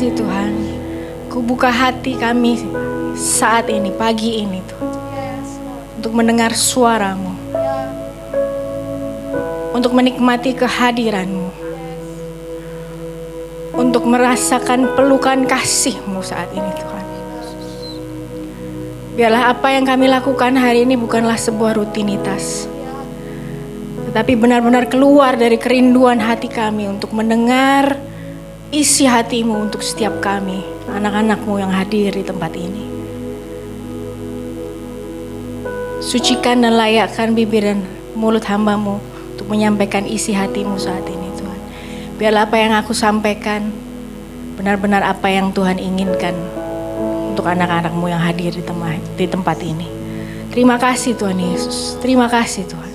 kasih Tuhan. Kau buka hati kami saat ini, pagi ini Tuhan. Untuk mendengar suara-Mu. Untuk menikmati kehadiran-Mu. Untuk merasakan pelukan kasih-Mu saat ini Tuhan. Biarlah apa yang kami lakukan hari ini bukanlah sebuah rutinitas. Tetapi benar-benar keluar dari kerinduan hati kami untuk mendengar isi hati-Mu untuk setiap kami, anak-anak-Mu yang hadir di tempat ini. Sucikan dan layakkan bibir dan mulut hamba-Mu untuk menyampaikan isi hati-Mu saat ini Tuhan. Biarlah apa yang aku sampaikan benar-benar apa yang Tuhan inginkan untuk anak-anak-Mu yang hadir di tempat ini. Terima kasih Tuhan Yesus. Terima kasih Tuhan.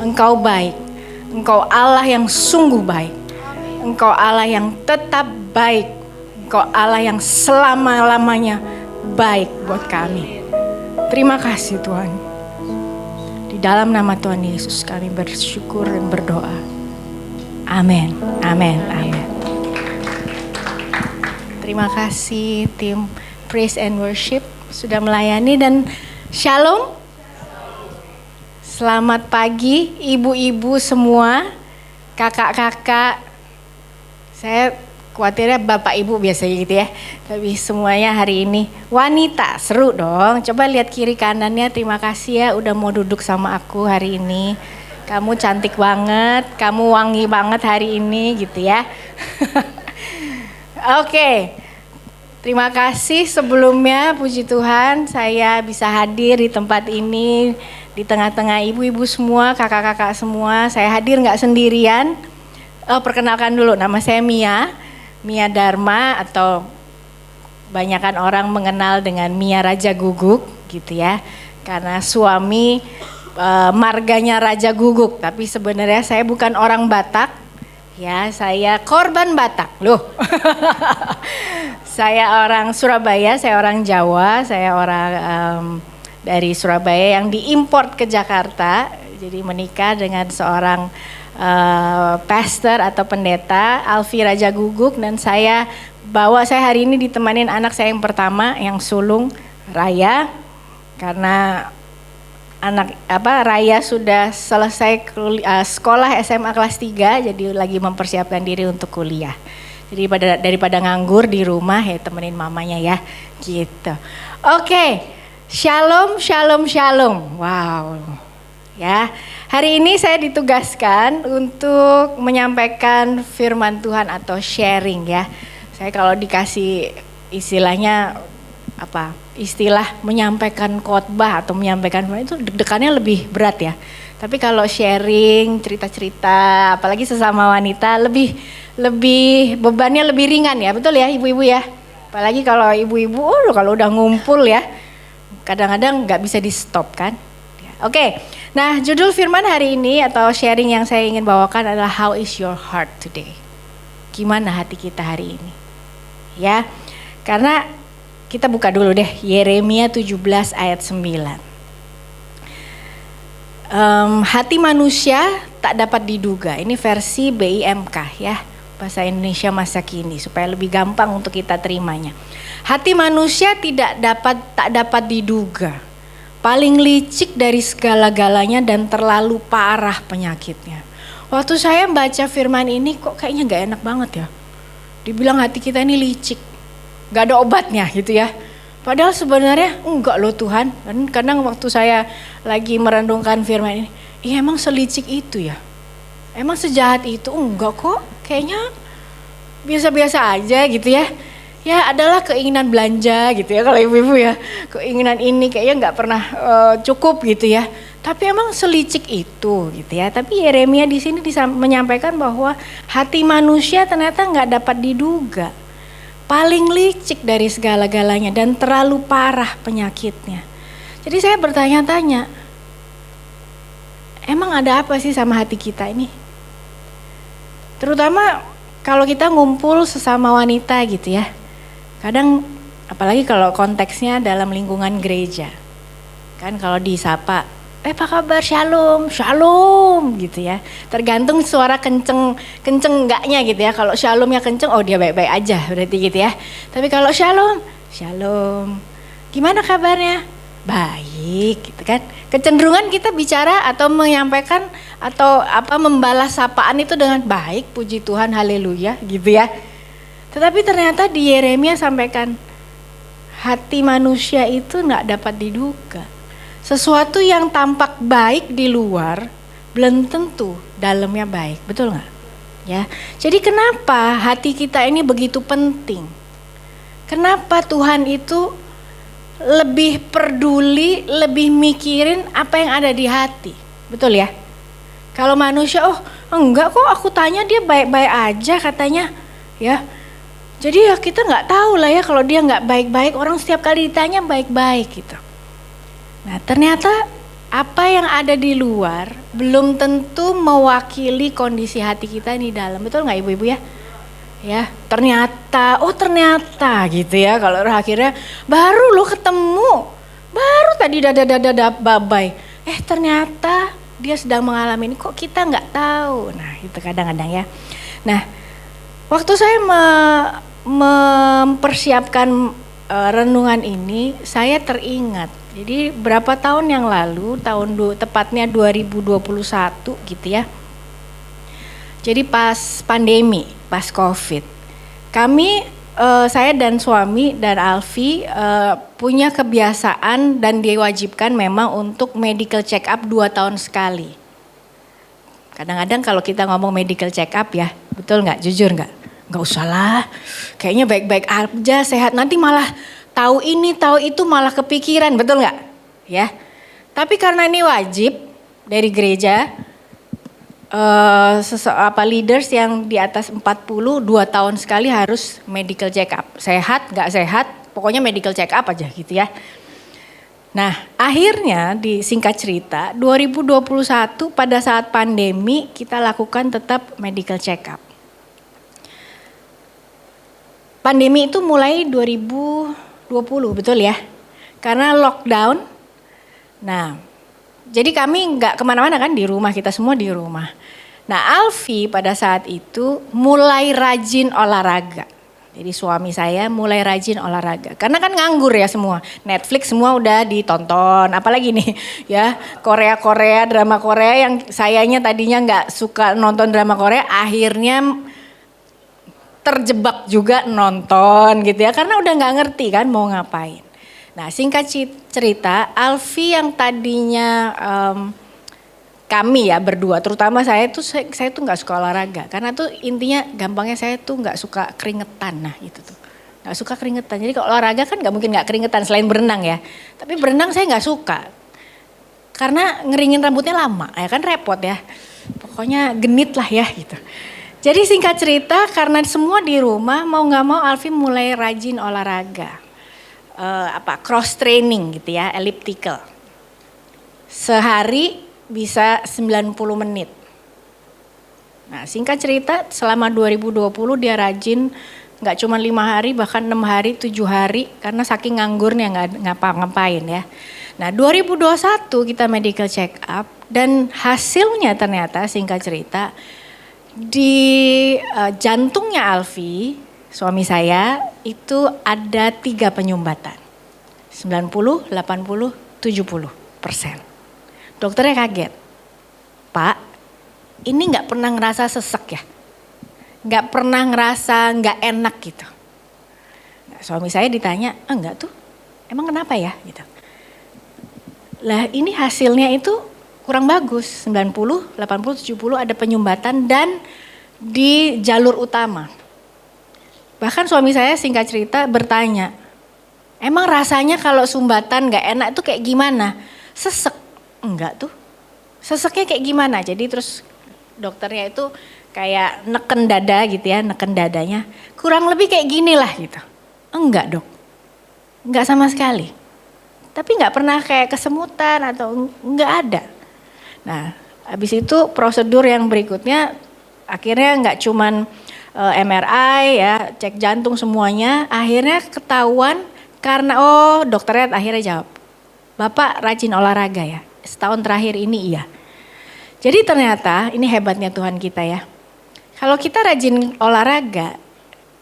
Engkau baik. Engkau Allah yang sungguh baik. Engkau Allah yang tetap baik. Engkau Allah yang selama-lamanya baik buat kami. Terima kasih Tuhan. Di dalam nama Tuhan Yesus kami bersyukur dan berdoa. Amin. Amin. Amin. Terima kasih tim Praise and Worship sudah melayani dan shalom. Selamat pagi ibu-ibu semua, kakak-kakak. Saya khawatirnya bapak ibu biasanya gitu ya. Tapi semuanya hari ini wanita, seru dong. Coba lihat kiri kanannya, terima kasih ya udah mau duduk sama aku hari ini. Kamu cantik banget, kamu wangi banget hari ini gitu ya. Oke. Terima kasih sebelumnya, puji Tuhan saya bisa hadir di tempat ini, di tengah-tengah ibu-ibu semua, kakak-kakak semua. Saya hadir nggak sendirian. Perkenalkan dulu, nama saya Mia Dharma atau banyakan orang mengenal dengan Mia Raja Guguk gitu ya. Karena suami marganya Raja Guguk, tapi sebenarnya saya bukan orang Batak. Ya, saya korban Batak loh. Saya orang Surabaya, saya orang Jawa, saya orang dari Surabaya yang diimport ke Jakarta. Jadi menikah dengan seorang pastor atau pendeta, Alfi Raja Guguk, dan saya hari ini ditemanin anak saya yang pertama yang sulung, Raya, karena Raya sudah selesai sekolah SMA kelas 3, jadi lagi mempersiapkan diri untuk kuliah. Jadi daripada nganggur di rumah ya temenin mamanya ya gitu. Oke, shalom. Wow. Ya, hari ini saya ditugaskan untuk menyampaikan firman Tuhan atau sharing ya. Saya kalau dikasih istilahnya istilah menyampaikan khotbah atau menyampaikan itu deg-degannya lebih berat ya. Tapi kalau sharing, cerita-cerita, apalagi sesama wanita lebih bebannya lebih ringan ya, betul ya ibu-ibu ya. Apalagi kalau ibu-ibu, kalau udah ngumpul ya, kadang-kadang nggak bisa di stop kan. Oke, nah judul firman hari ini atau sharing yang saya ingin bawakan adalah How is your heart today? Gimana hati kita hari ini? Ya, karena kita buka dulu deh Yeremia 17 ayat 9. Hati manusia tak dapat diduga. Ini versi BIMK ya, bahasa Indonesia masa kini, supaya lebih gampang untuk kita terimanya. Hati manusia tak dapat diduga. Paling licik dari segala-galanya dan terlalu parah penyakitnya. Waktu saya baca firman ini kok kayaknya gak enak banget ya. Dibilang hati kita ini licik, gak ada obatnya gitu ya. Padahal sebenarnya enggak loh Tuhan. Dan kadang waktu saya lagi merenungkan firman ini, iya emang selicik itu ya? Emang sejahat itu? Enggak kok, kayaknya biasa-biasa aja gitu ya. Ya adalah keinginan belanja gitu ya kalau ibu-ibu ya. Keinginan ini kayaknya gak pernah cukup gitu ya. Tapi emang selicik itu gitu ya. Tapi Yeremia di sini menyampaikan bahwa hati manusia ternyata gak dapat diduga. Paling licik dari segala-galanya dan terlalu parah penyakitnya. Jadi saya bertanya-tanya, emang ada apa sih sama hati kita ini? Terutama kalau kita ngumpul sesama wanita gitu ya. Kadang apalagi kalau konteksnya dalam lingkungan gereja. Kan kalau disapa apa kabar, shalom, shalom gitu ya. Tergantung suara kenceng enggaknya gitu ya. Kalau shalomnya kenceng, oh dia baik-baik aja berarti gitu ya. Tapi kalau shalom, shalom, gimana kabarnya? Baik gitu kan. Kecenderungan kita bicara atau menyampaikan atau membalas sapaan itu dengan baik, puji Tuhan, haleluya gitu ya. Tetapi ternyata di Yeremia sampaikan, hati manusia itu gak dapat diduga. Sesuatu yang tampak baik di luar belum tentu dalamnya baik, betul nggak? Ya, jadi kenapa hati kita ini begitu penting? Kenapa Tuhan itu lebih peduli, lebih mikirin apa yang ada di hati, betul ya? Kalau manusia, oh enggak kok, aku tanya dia baik-baik aja katanya, ya. Jadi ya kita nggak tahu lah ya kalau dia nggak baik-baik, orang setiap kali ditanya baik-baik gitu. Nah ternyata apa yang ada di luar belum tentu mewakili kondisi hati kita di dalam, betul nggak ibu-ibu ya? Ya ternyata, oh ternyata gitu ya, kalau akhirnya baru lo ketemu, baru tadi dada babai, ternyata dia sedang mengalami ini, kok kita nggak tahu. Nah itu kadang-kadang ya. Nah waktu saya mempersiapkan renungan ini, saya teringat. Jadi berapa tahun yang lalu, tepatnya 2021 gitu ya. Jadi pas pandemi, pas COVID, kami, saya dan suami dan Alfi punya kebiasaan dan diwajibkan memang untuk medical check up 2 tahun sekali. Kadang-kadang kalau kita ngomong medical check up ya, betul nggak? Jujur nggak? Nggak usah lah, kayaknya baik-baik aja, sehat, nanti malah tahu ini, tahu itu malah kepikiran, betul nggak? Ya, tapi karena ini wajib dari gereja, leaders yang di atas 40, 2 tahun sekali harus medical check up. Sehat, nggak sehat, pokoknya medical check up aja gitu ya. Nah akhirnya singkat cerita 2021 pada saat pandemi kita lakukan tetap medical check up. Pandemi itu mulai 2020 betul ya, karena lockdown. Nah, jadi kami nggak kemana-mana kan, di rumah, kita semua di rumah. Nah Alfi pada saat itu mulai rajin olahraga. Jadi suami saya mulai rajin olahraga, karena kan nganggur ya semua. Netflix semua udah ditonton, apalagi nih ya Korea, drama Korea yang sayanya tadinya nggak suka nonton drama Korea, akhirnya terjebak juga nonton gitu ya, karena udah nggak ngerti kan mau ngapain. Nah singkat cerita, Alfi yang tadinya kami ya berdua, terutama saya tuh nggak suka olahraga, karena tuh intinya gampangnya saya tuh nggak suka keringetan. Nah itu tuh nggak suka keringetan. Jadi kalau olahraga kan nggak mungkin nggak keringetan selain berenang ya. Tapi berenang saya nggak suka karena ngeringin rambutnya lama, ya kan repot ya. Pokoknya genit lah ya gitu. Jadi singkat cerita, karena semua di rumah, mau nggak mau Alfi mulai rajin olahraga, cross training gitu ya, elliptical. Sehari bisa 90 menit. Nah singkat cerita, selama 2020 dia rajin, nggak cuma 5 hari, bahkan 6 hari, 7 hari, karena saking nganggurnya nggak ngapa-ngapain ya. Nah 2021 kita medical check up, dan hasilnya ternyata singkat cerita, di jantungnya Alfi, suami saya, itu ada 3 penyumbatan. 90, 80, 70%. Dokternya kaget. Pak, ini gak pernah ngerasa sesek ya? Gak pernah ngerasa gak enak gitu. Nah, suami saya ditanya, enggak tuh, emang kenapa ya? Gitu. Lah ini hasilnya itu kurang bagus, 90, 80, 70 ada penyumbatan dan di jalur utama. Bahkan suami saya singkat cerita bertanya, emang rasanya kalau sumbatan gak enak itu kayak gimana? Sesek? Enggak tuh. Seseknya kayak gimana? Jadi terus dokternya itu kayak neken dada gitu ya, neken dadanya. Kurang lebih kayak gini lah gitu. Enggak dok, enggak sama sekali. Tapi gak pernah kayak kesemutan atau enggak ada. Nah habis itu prosedur yang berikutnya akhirnya gak cuman MRI ya, cek jantung semuanya. Akhirnya ketahuan karena dokternya akhirnya jawab, Bapak rajin olahraga ya. setahun terakhir ini iya. Jadi ternyata ini hebatnya Tuhan kita ya. Kalau kita rajin olahraga,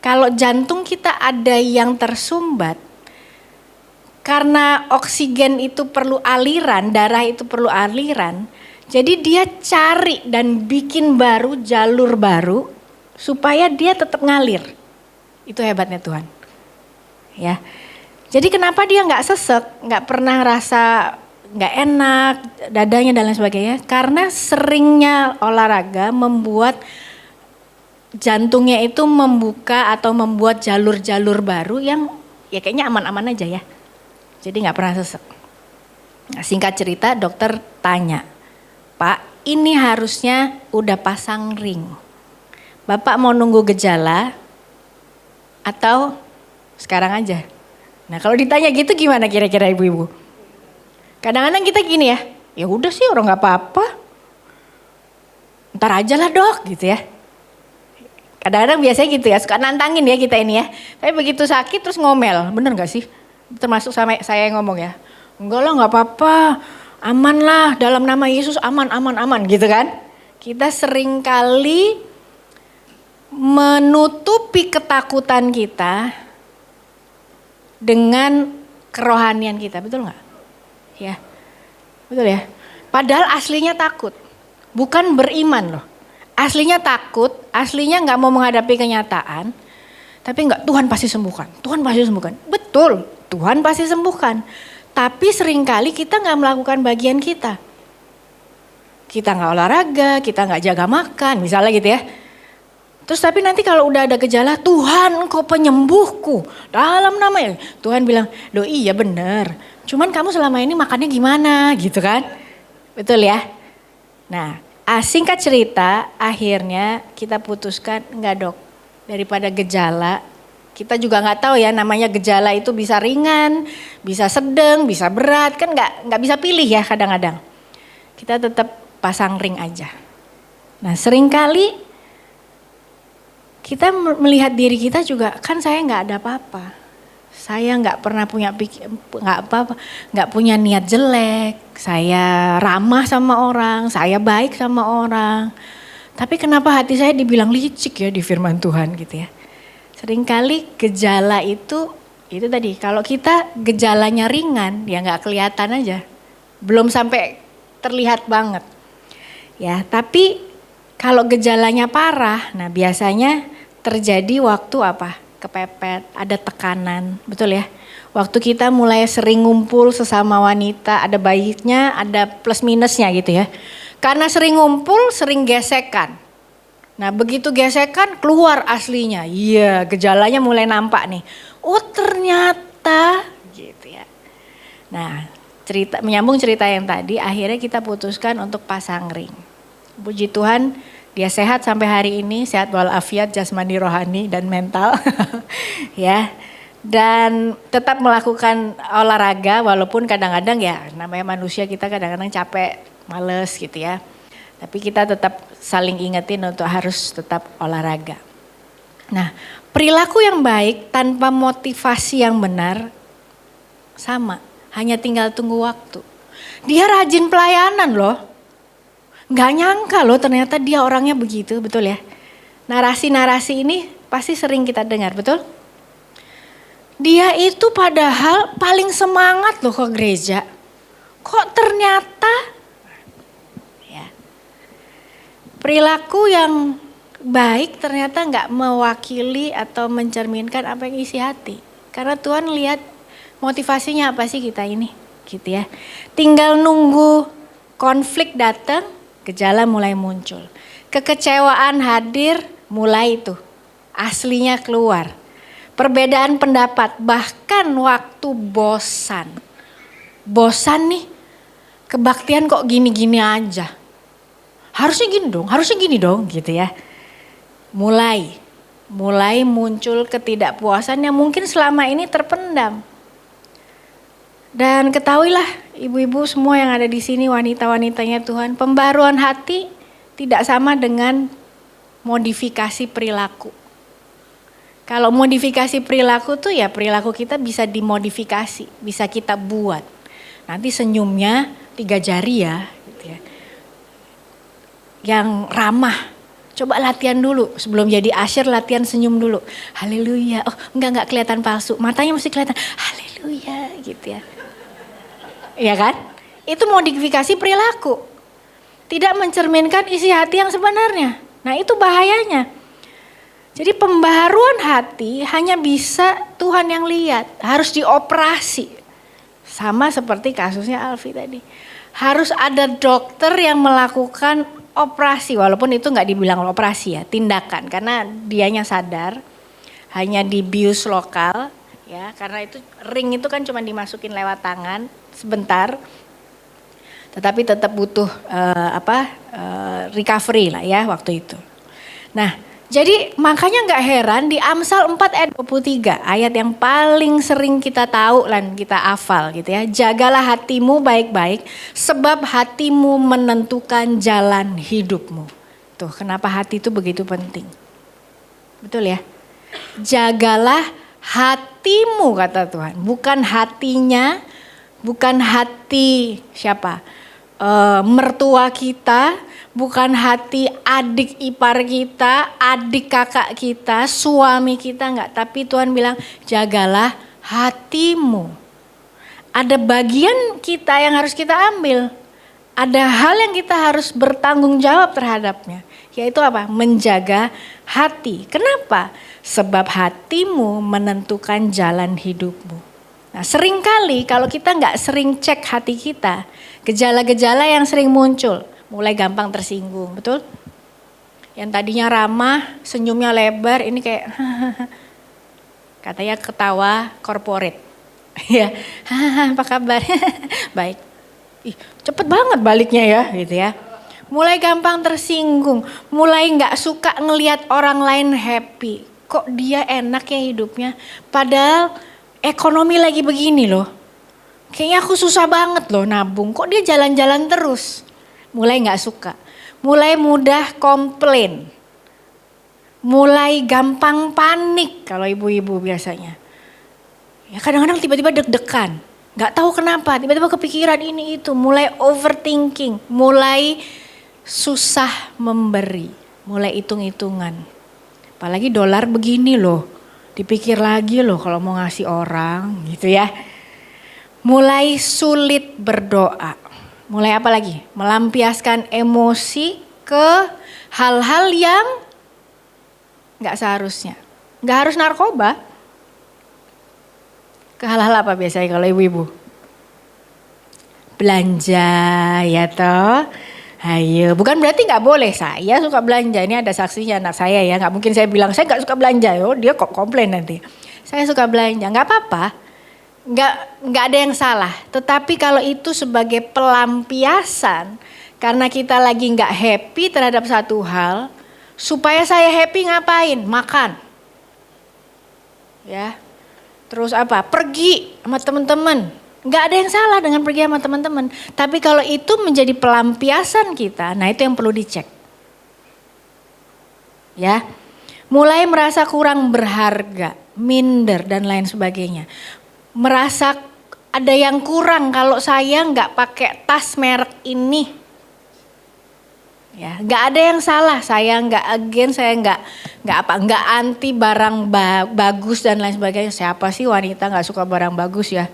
kalau jantung kita ada yang tersumbat, karena oksigen itu perlu aliran, darah itu perlu aliran, jadi dia cari dan bikin baru jalur baru supaya dia tetap ngalir. Itu hebatnya Tuhan. Ya. Jadi kenapa dia nggak sesek, nggak pernah rasa nggak enak dadanya dan lain sebagainya? Karena seringnya olahraga membuat jantungnya itu membuka atau membuat jalur-jalur baru yang ya kayaknya aman-aman aja ya. Jadi nggak pernah sesek. Nah, singkat cerita dokter tanya, Pak ini harusnya udah pasang ring. Bapak mau nunggu gejala atau sekarang aja? Nah kalau ditanya gitu gimana kira-kira ibu-ibu? Kadang-kadang kita gini ya udah sih orang nggak apa-apa. Ntar aja lah dok gitu ya. Kadang-kadang biasanya gitu ya, suka nantangin ya kita ini ya. Tapi begitu sakit terus ngomel, bener gak sih? Termasuk sama saya yang ngomong ya. Enggak lah gak apa-apa, aman lah dalam nama Yesus aman gitu kan. Kita sering kali menutupi ketakutan kita dengan kerohanian kita, betul gak? Ya, betul ya. Padahal aslinya takut, bukan beriman loh. Aslinya takut, aslinya gak mau menghadapi kenyataan. Tapi enggak, Tuhan pasti sembuhkan, Tuhan pasti sembuhkan. Betul, Tuhan pasti sembuhkan. Tapi seringkali kita gak melakukan bagian kita. Kita gak olahraga, kita gak jaga makan, misalnya gitu ya. Terus tapi nanti kalau udah ada gejala, Tuhan engkau penyembuhku. Dalam nama Tuhan bilang, loh iya bener. Cuman kamu selama ini makannya gimana gitu kan. Betul ya. Nah singkat cerita akhirnya kita putuskan enggak dok. Daripada gejala, kita juga nggak tahu ya namanya gejala itu bisa ringan, bisa sedang, bisa berat, kan nggak bisa pilih ya kadang-kadang. Kita tetap pasang ring aja. Nah seringkali kita melihat diri kita juga kan saya nggak ada apa-apa, saya nggak pernah punya nggak punya niat jelek, saya ramah sama orang, saya baik sama orang. Tapi kenapa hati saya dibilang licik ya di firman Tuhan gitu ya. Seringkali gejala itu tadi kalau kita gejalanya ringan ya nggak kelihatan aja. Belum sampai terlihat banget. Ya, tapi kalau gejalanya parah, nah biasanya terjadi waktu apa? Kepepet, ada tekanan, betul ya. Waktu kita mulai sering ngumpul sesama wanita, ada baiknya, ada plus minusnya gitu ya. Karena sering ngumpul, sering gesekan. Nah begitu gesekan keluar aslinya. Iya gejalanya mulai nampak nih. Oh ternyata gitu ya. Nah menyambung cerita yang tadi akhirnya kita putuskan untuk pasang ring. Puji Tuhan dia sehat sampai hari ini. Sehat walafiat jasmani rohani dan mental. Ya. Dan tetap melakukan olahraga walaupun kadang-kadang ya namanya manusia kita kadang-kadang capek. Males gitu ya. Tapi kita tetap saling ingetin untuk harus tetap olahraga. Nah perilaku yang baik tanpa motivasi yang benar sama. Hanya tinggal tunggu waktu. Dia rajin pelayanan loh. Gak nyangka loh ternyata dia orangnya begitu, betul ya. Narasi-narasi ini pasti sering kita dengar, betul? Dia itu padahal paling semangat loh ke gereja. Kok ternyata perilaku yang baik ternyata nggak mewakili atau mencerminkan apa yang isi hati. Karena Tuhan lihat motivasinya apa sih kita ini, gitu ya. Tinggal nunggu konflik datang, gejala mulai muncul. Kekecewaan hadir, mulai itu aslinya keluar. Perbedaan pendapat, bahkan waktu bosan. Bosan nih, kebaktian kok gini-gini aja. Harusnya gini dong gitu ya. Mulai muncul ketidakpuasan yang mungkin selama ini terpendam. Dan ketahuilah ibu-ibu semua yang ada di sini wanita-wanitanya Tuhan, pembaruan hati tidak sama dengan modifikasi perilaku. Kalau modifikasi perilaku tuh ya perilaku kita bisa dimodifikasi, bisa kita buat. Nanti senyumnya 3 jari ya, gitu ya. Yang ramah. Coba latihan dulu, sebelum jadi usher latihan senyum dulu. Haleluya, oh enggak kelihatan palsu, matanya mesti kelihatan. Haleluya, gitu ya. Iya kan? Itu modifikasi perilaku. Tidak mencerminkan isi hati yang sebenarnya. Nah itu bahayanya. Jadi pembaharuan hati hanya bisa Tuhan yang lihat. Harus dioperasi. Sama seperti kasusnya Alfi tadi. Harus ada dokter yang melakukan operasi. Walaupun itu gak dibilang operasi ya, tindakan. Karena dianya sadar hanya dibius lokal. Ya, karena itu ring itu kan cuma dimasukin lewat tangan sebentar. Tetapi tetap butuh recovery lah ya waktu itu. Nah, jadi makanya nggak heran di Amsal 4 ayat 23, ayat yang paling sering kita tahu dan kita hafal gitu ya. Jagalah hatimu baik-baik sebab hatimu menentukan jalan hidupmu. Tuh, kenapa hati itu begitu penting. Betul ya? Jagalah hatimu kata Tuhan, bukan hatinya, bukan hati siapa? Mertua kita, bukan hati adik ipar kita, adik kakak kita, suami kita enggak. Tapi Tuhan bilang jagalah hatimu. Ada bagian kita yang harus kita ambil. Ada hal yang kita harus bertanggung jawab terhadapnya. Yaitu apa? Menjaga hati. Kenapa? Sebab hatimu menentukan jalan hidupmu. Nah seringkali kalau kita nggak sering cek hati kita, gejala-gejala yang sering muncul, mulai gampang tersinggung, betul? Yang tadinya ramah, senyumnya lebar, ini kayak katanya ketawa corporate. Ya, apa kabar? Baik. Ih, cepet banget baliknya ya, gitu ya. Mulai gampang tersinggung, mulai nggak suka ngelihat orang lain happy. Kok dia enak ya hidupnya? Padahal ekonomi lagi begini loh. Kayaknya aku susah banget loh nabung. Kok dia jalan-jalan terus? Mulai gak suka. Mulai mudah komplain. Mulai gampang panik kalau ibu-ibu biasanya. Ya kadang-kadang tiba-tiba deg-degan. Gak tahu kenapa. Tiba-tiba kepikiran ini itu. Mulai overthinking. Mulai susah memberi. Mulai hitung-hitungan. Apalagi dolar begini loh. Dipikir lagi loh kalau mau ngasih orang gitu ya. Mulai sulit berdoa. Mulai apa lagi? Melampiaskan emosi ke hal-hal yang gak seharusnya. Gak harus narkoba. Ke hal-hal apa biasanya kalau ibu-ibu? Belanja ya toh. Ayo, bukan berarti nggak boleh, saya suka belanja, ini ada saksinya anak saya ya, nggak mungkin saya bilang saya nggak suka belanja, oh dia kok komplain nanti. Saya suka belanja, nggak apa-apa, nggak ada yang salah. Tetapi kalau itu sebagai pelampiasan, karena kita lagi nggak happy terhadap satu hal, supaya saya happy ngapain? Makan, ya. Terus apa? Pergi sama teman-teman. Nggak ada yang salah dengan pergi sama teman-teman. Tapi kalau itu menjadi pelampiasan kita, nah itu yang perlu dicek. Ya, mulai merasa kurang berharga, minder dan lain sebagainya. Merasa ada yang kurang kalau saya nggak pakai tas merek ini. Ya, nggak ada yang salah. Saya nggak against, saya nggak anti barang bagus dan lain sebagainya. Siapa sih wanita nggak suka barang bagus ya?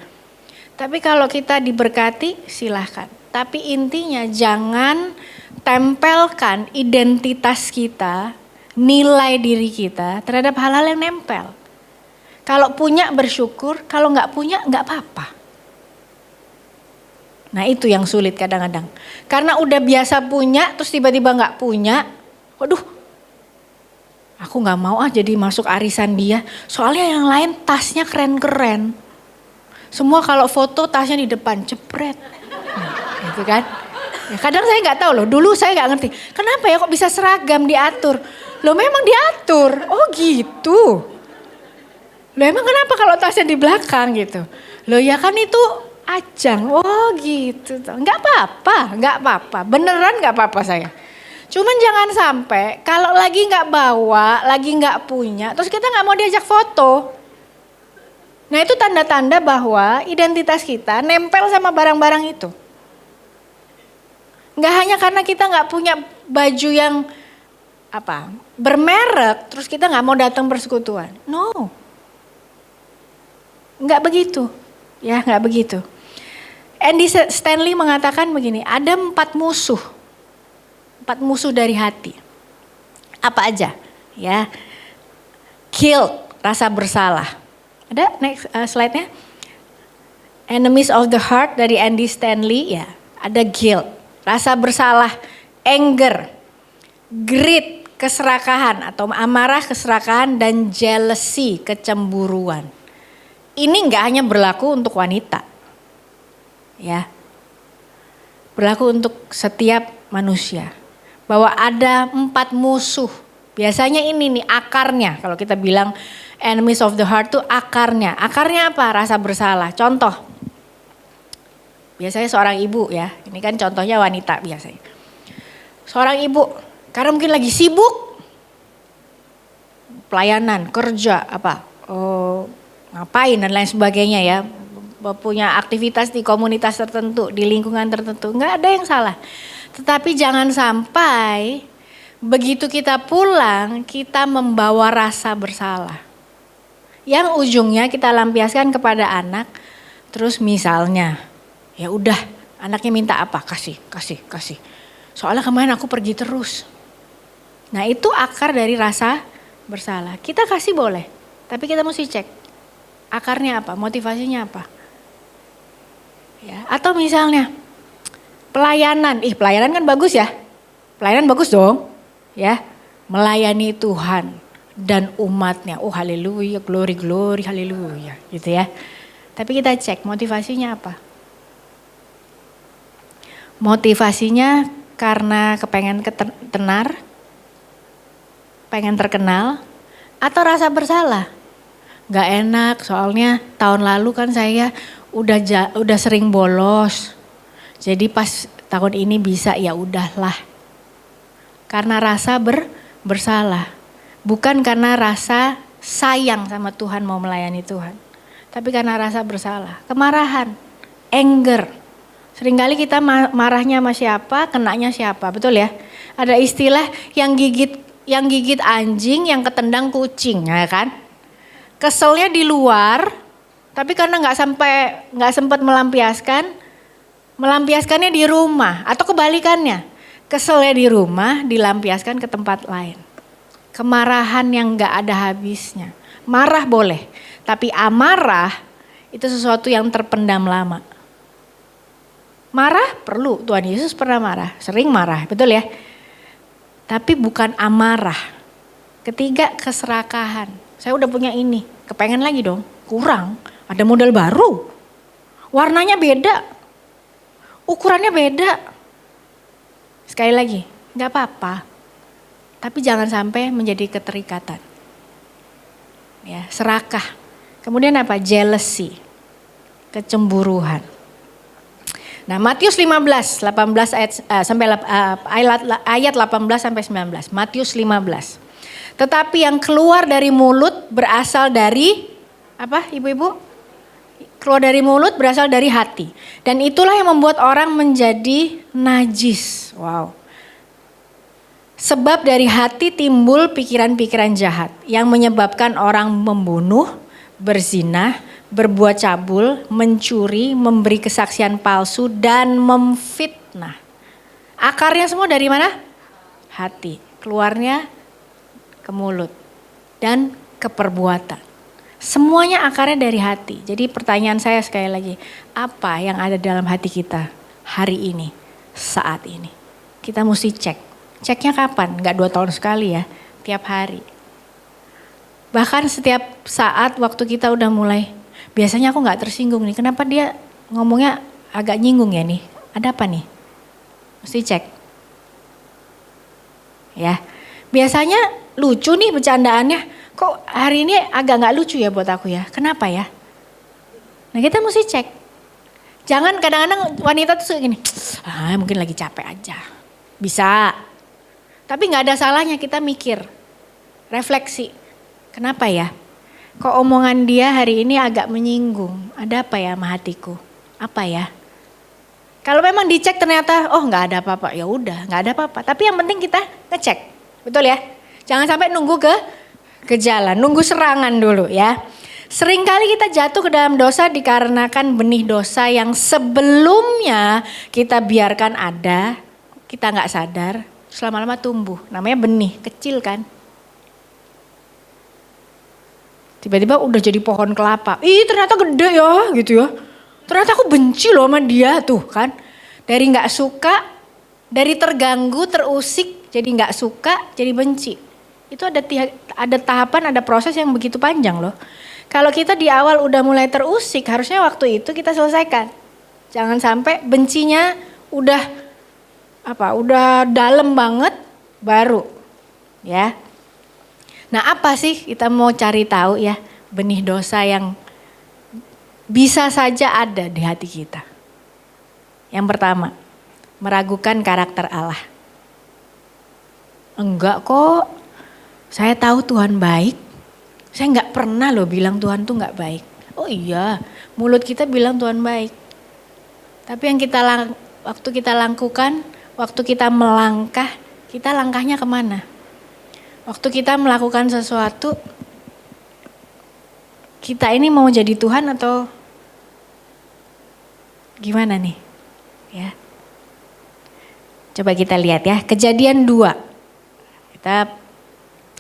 Tapi kalau kita diberkati silahkan. Tapi intinya jangan tempelkan identitas kita, nilai diri kita terhadap hal-hal yang nempel. Kalau punya bersyukur, kalau nggak punya nggak apa-apa. Nah itu yang sulit kadang-kadang. Karena udah biasa punya terus tiba-tiba nggak punya. Waduh, aku nggak mau jadi masuk arisan dia. Soalnya yang lain tasnya keren-keren. Semua kalau foto tasnya di depan jepret, gitu kan? Ya, kadang saya nggak tahu loh. Dulu saya nggak ngerti. Kenapa ya kok bisa seragam diatur? Loh memang diatur. Oh gitu. Loh emang kenapa kalau tasnya di belakang gitu? Loh ya kan itu ajang. Oh gitu. Nggak apa-apa. Beneran nggak apa-apa saya. Cuman jangan sampai kalau lagi nggak bawa, lagi nggak punya, terus kita nggak mau diajak foto. Nah itu tanda-tanda bahwa identitas kita nempel sama barang-barang itu. Nggak hanya karena kita nggak punya baju yang bermerek, terus kita nggak mau datang persekutuan. No, nggak begitu, ya nggak begitu. Andy Stanley mengatakan begini, ada 4 musuh dari hati. Apa aja? Ya, guilt, rasa bersalah. Ada next slide-nya? Enemies of the heart dari Andy Stanley, ya. Ada guilt, rasa bersalah, anger, greed, keserakahan atau amarah, keserakahan, dan jealousy, kecemburuan. Ini nggak hanya berlaku untuk wanita, ya, berlaku untuk setiap manusia. Bahwa ada 4 musuh. Biasanya ini nih akarnya, kalau kita bilang enemies of the heart tuh akarnya. Akarnya apa? Rasa bersalah. Contoh, biasanya seorang ibu ya, ini kan contohnya wanita biasanya. Seorang ibu, karena mungkin lagi sibuk, pelayanan, kerja, ngapain dan lain sebagainya ya. Punya aktivitas di komunitas tertentu, di lingkungan tertentu, nggak ada yang salah. Tetapi jangan sampai begitu kita pulang, kita membawa rasa bersalah. Yang ujungnya kita lampiaskan kepada anak, terus misalnya, ya udah anaknya minta apa, kasih. Soalnya kemarin aku pergi terus. Nah itu akar dari rasa bersalah. Kita kasih boleh, tapi kita mesti cek akarnya apa, motivasinya apa. Ya, atau misalnya pelayanan kan bagus ya, pelayanan bagus dong, ya, melayani Tuhan dan umatnya, oh haleluya, glory, haleluya, gitu ya. Tapi kita cek motivasinya apa. Motivasinya karena kepengen tenar, pengen terkenal, atau rasa bersalah. Gak enak soalnya tahun lalu kan saya udah sering bolos. Jadi pas tahun ini bisa, ya udahlah. Karena rasa bersalah. Bukan karena rasa sayang sama Tuhan mau melayani Tuhan. Tapi karena rasa bersalah. Kemarahan, anger. Seringkali kita marahnya sama siapa, kenanya siapa, betul ya? Ada istilah yang gigit anjing, yang ketendang kucing, ya kan? Keselnya di luar, tapi karena nggak sempat melampiaskannya di rumah, atau kebalikannya, keselnya di rumah dilampiaskan ke tempat lain. Kemarahan yang nggak ada habisnya. Marah boleh, tapi amarah itu sesuatu yang terpendam lama. Marah perlu, Tuhan Yesus pernah marah, sering marah, betul ya? Tapi bukan amarah. Ketiga, keserakahan. Saya udah punya ini, kepengen lagi dong, kurang. Ada model baru, warnanya beda, ukurannya beda. Sekali lagi, gak apa-apa. Tapi jangan sampai menjadi keterikatan. Ya, serakah. Kemudian apa? Jealousy, kecemburuan. Nah, Matius 15, 18 ayat 18 sampai 19. Matius 15. Tetapi yang keluar dari mulut berasal dari apa, ibu-ibu? Keluar dari mulut berasal dari hati. Dan itulah yang membuat orang menjadi najis. Wow. Sebab dari hati timbul pikiran-pikiran jahat yang menyebabkan orang membunuh, berzina, berbuat cabul, mencuri, memberi kesaksian palsu, dan memfitnah. Akarnya semua dari mana? Hati. Keluarnya ke mulut dan ke perbuatan. Semuanya akarnya dari hati. Jadi pertanyaan saya sekali lagi, apa yang ada dalam hati kita hari ini, saat ini? Kita mesti cek. Ceknya kapan? Enggak 2 tahun sekali ya, tiap hari. Bahkan setiap saat waktu kita udah mulai, biasanya aku gak tersinggung nih, kenapa dia ngomongnya agak nyinggung ya nih, ada apa nih? Mesti cek. Ya, biasanya lucu nih bercandaannya, kok hari ini agak gak lucu ya buat aku ya, kenapa ya? Nah kita mesti cek. Jangan kadang-kadang wanita tuh gini, mungkin lagi capek aja. Bisa. Tapi gak ada salahnya kita mikir, refleksi. Kenapa ya? Kok omongan dia hari ini agak menyinggung. Ada apa ya sama hatiku? Apa ya? Kalau memang dicek ternyata oh nggak ada apa-apa, ya udah nggak ada apa-apa. Tapi yang penting kita ngecek, betul ya? Jangan sampai nunggu ke jalan, nunggu serangan dulu ya. Seringkali kita jatuh ke dalam dosa dikarenakan benih dosa yang sebelumnya kita biarkan ada, kita nggak sadar, lama-lama tumbuh. Namanya benih, kecil kan. Tiba-tiba udah jadi pohon kelapa. Ih ternyata gede ya gitu ya. Ternyata aku benci loh sama dia tuh kan. Dari nggak suka, dari terganggu, terusik, jadi nggak suka, jadi benci. Itu ada tahapan, ada proses yang begitu panjang loh. Kalau kita di awal udah mulai terusik, harusnya waktu itu kita selesaikan. Jangan sampai bencinya udah dalam banget baru ya. Nah apa sih kita mau cari tahu ya benih dosa yang bisa saja ada di hati kita. Yang pertama, meragukan karakter Allah. Enggak kok, saya tahu Tuhan baik. Saya nggak pernah loh bilang Tuhan tuh nggak baik. Oh iya, mulut kita bilang Tuhan baik. Tapi yang waktu kita lakukan, waktu kita melangkah, kita langkahnya kemana? Waktu kita melakukan sesuatu, kita ini mau jadi Tuhan atau gimana nih? Ya, coba kita lihat ya, Kejadian 2. Kita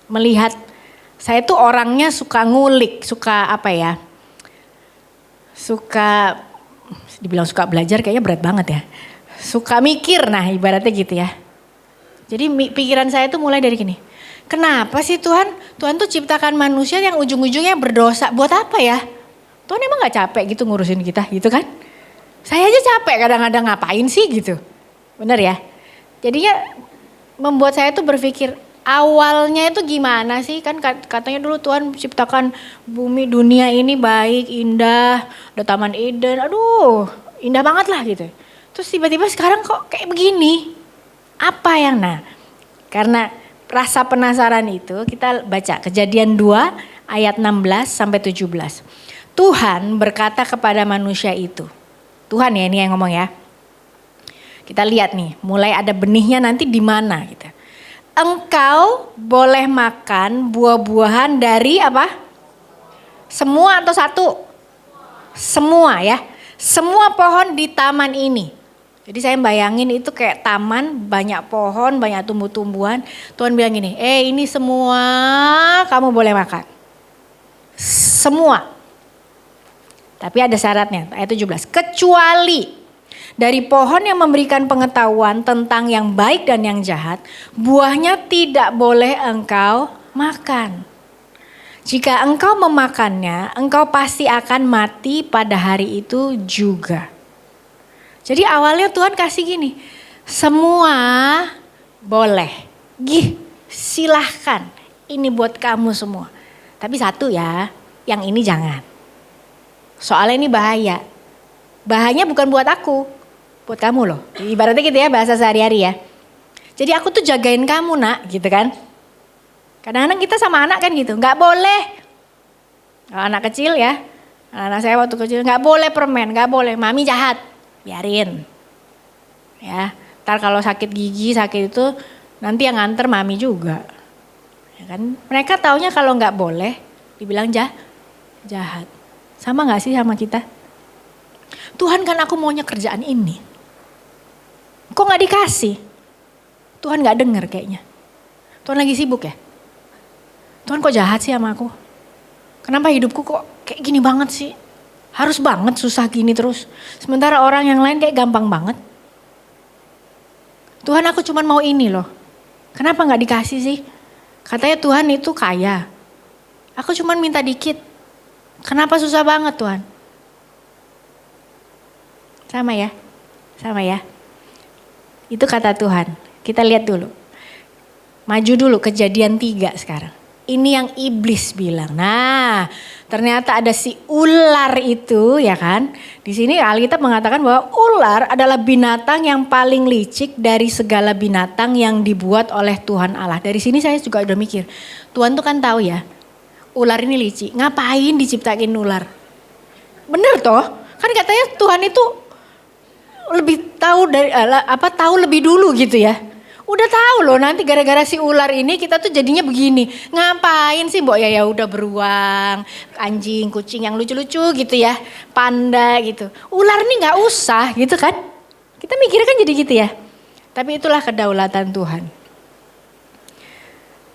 melihat. Saya tuh orangnya suka ngulik, suka apa ya, dibilang suka belajar kayaknya berat banget ya. Suka mikir, nah ibaratnya gitu ya. Jadi pikiran saya tuh mulai dari gini, kenapa sih Tuhan tuh ciptakan manusia yang ujung-ujungnya berdosa, buat apa ya? Tuhan emang gak capek gitu ngurusin kita gitu kan? Saya aja capek kadang-kadang ngapain sih gitu, bener ya? Jadinya membuat saya tuh berpikir, awalnya itu gimana sih? Kan katanya dulu Tuhan ciptakan bumi dunia ini baik, indah, ada Taman Eden, aduh indah banget lah gitu. Terus tiba-tiba sekarang kok kayak begini? Apa yang karena rasa penasaran itu kita baca Kejadian 2 ayat 16 sampai 17. Tuhan berkata kepada manusia itu, Tuhan ya ini yang ngomong ya. Kita lihat nih, mulai ada benihnya nanti di mana gitu. Engkau boleh makan buah-buahan dari apa? Semua atau satu? Semua ya. Semua pohon di taman ini. Jadi saya bayangin itu kayak taman, banyak pohon, banyak tumbuh-tumbuhan. Tuhan bilang gini, ini semua kamu boleh makan. Semua. Tapi ada syaratnya, ayat 17. Kecuali dari pohon yang memberikan pengetahuan tentang yang baik dan yang jahat, buahnya tidak boleh engkau makan. Jika engkau memakannya, engkau pasti akan mati pada hari itu juga. Jadi awalnya Tuhan kasih gini, semua boleh, silahkan, ini buat kamu semua. Tapi satu ya, yang ini jangan. Soalnya ini bahaya. Bahayanya bukan buat aku. Buat kamu loh, ibaratnya gitu ya bahasa sehari-hari ya. Jadi aku tuh jagain kamu nak gitu kan. Kadang-kadang kita sama anak kan gitu, gak boleh. Kalau anak kecil ya, anak saya waktu kecil gak boleh permen, gak boleh, mami jahat. Biarin. Ya, ntar kalau sakit gigi, sakit itu nanti yang nganter mami juga. Ya kan? Mereka taunya kalau gak boleh dibilang jahat. Sama gak sih sama kita? Tuhan kan aku maunya kerjaan ini. Kok gak dikasih? Tuhan gak denger kayaknya. Tuhan lagi sibuk ya? Tuhan kok jahat sih sama aku? Kenapa hidupku kok kayak gini banget sih? Harus banget susah gini terus. Sementara orang yang lain kayak gampang banget. Tuhan aku cuma mau ini loh. Kenapa gak dikasih sih? Katanya Tuhan itu kaya. Aku cuma minta dikit. Kenapa susah banget Tuhan? Sama ya? Sama ya? Itu kata Tuhan. Kita lihat dulu. Maju dulu Kejadian 3 sekarang. Ini yang iblis bilang. Nah, ternyata ada si ular itu ya kan. Di sini Alkitab mengatakan bahwa ular adalah binatang yang paling licik dari segala binatang yang dibuat oleh Tuhan Allah. Dari sini saya juga udah mikir. Tuhan tuh kan tahu ya. ular ini licik. Ngapain diciptakin ular? Bener toh? Kan katanya Tuhan itu lebih tahu dari tahu lebih dulu gitu ya. Udah tahu loh nanti gara-gara si ular ini kita tuh jadinya begini. Ngapain sih Mbok ya udah beruang, anjing, kucing yang lucu-lucu gitu ya. Panda gitu. Ular nih nggak usah gitu kan. Kita mikirnya kan jadi gitu ya. Tapi itulah kedaulatan Tuhan.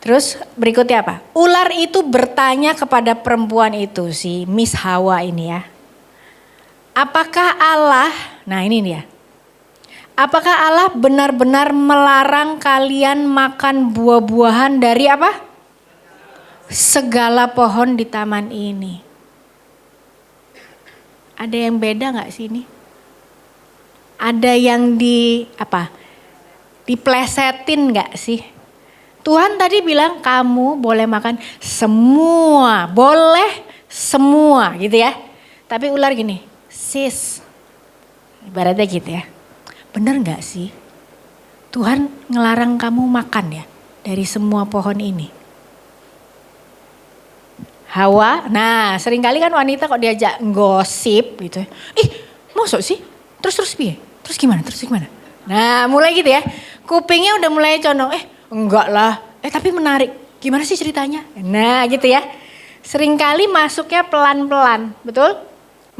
Terus berikutnya apa? Ular itu bertanya kepada perempuan itu, si Miss Hawa ini ya. Apakah Allah, nah ini dia. Apakah Allah benar-benar melarang kalian makan buah-buahan dari apa? Segala pohon di taman ini. Ada yang beda gak sih ini? Ada yang diplesetin gak sih? Tuhan tadi bilang kamu boleh makan semua, boleh semua gitu ya. Tapi ular gini, sis, ibaratnya gitu ya. Bener gak sih Tuhan ngelarang kamu makan ya dari semua pohon ini? Hawa, nah seringkali kan wanita kok diajak gosip gitu. Maksud sih? Terus piye? Terus gimana? Nah mulai gitu ya. Kupingnya udah mulai condong, enggak lah. Tapi menarik. Gimana sih ceritanya? Nah gitu ya. Seringkali masuknya pelan-pelan, betul?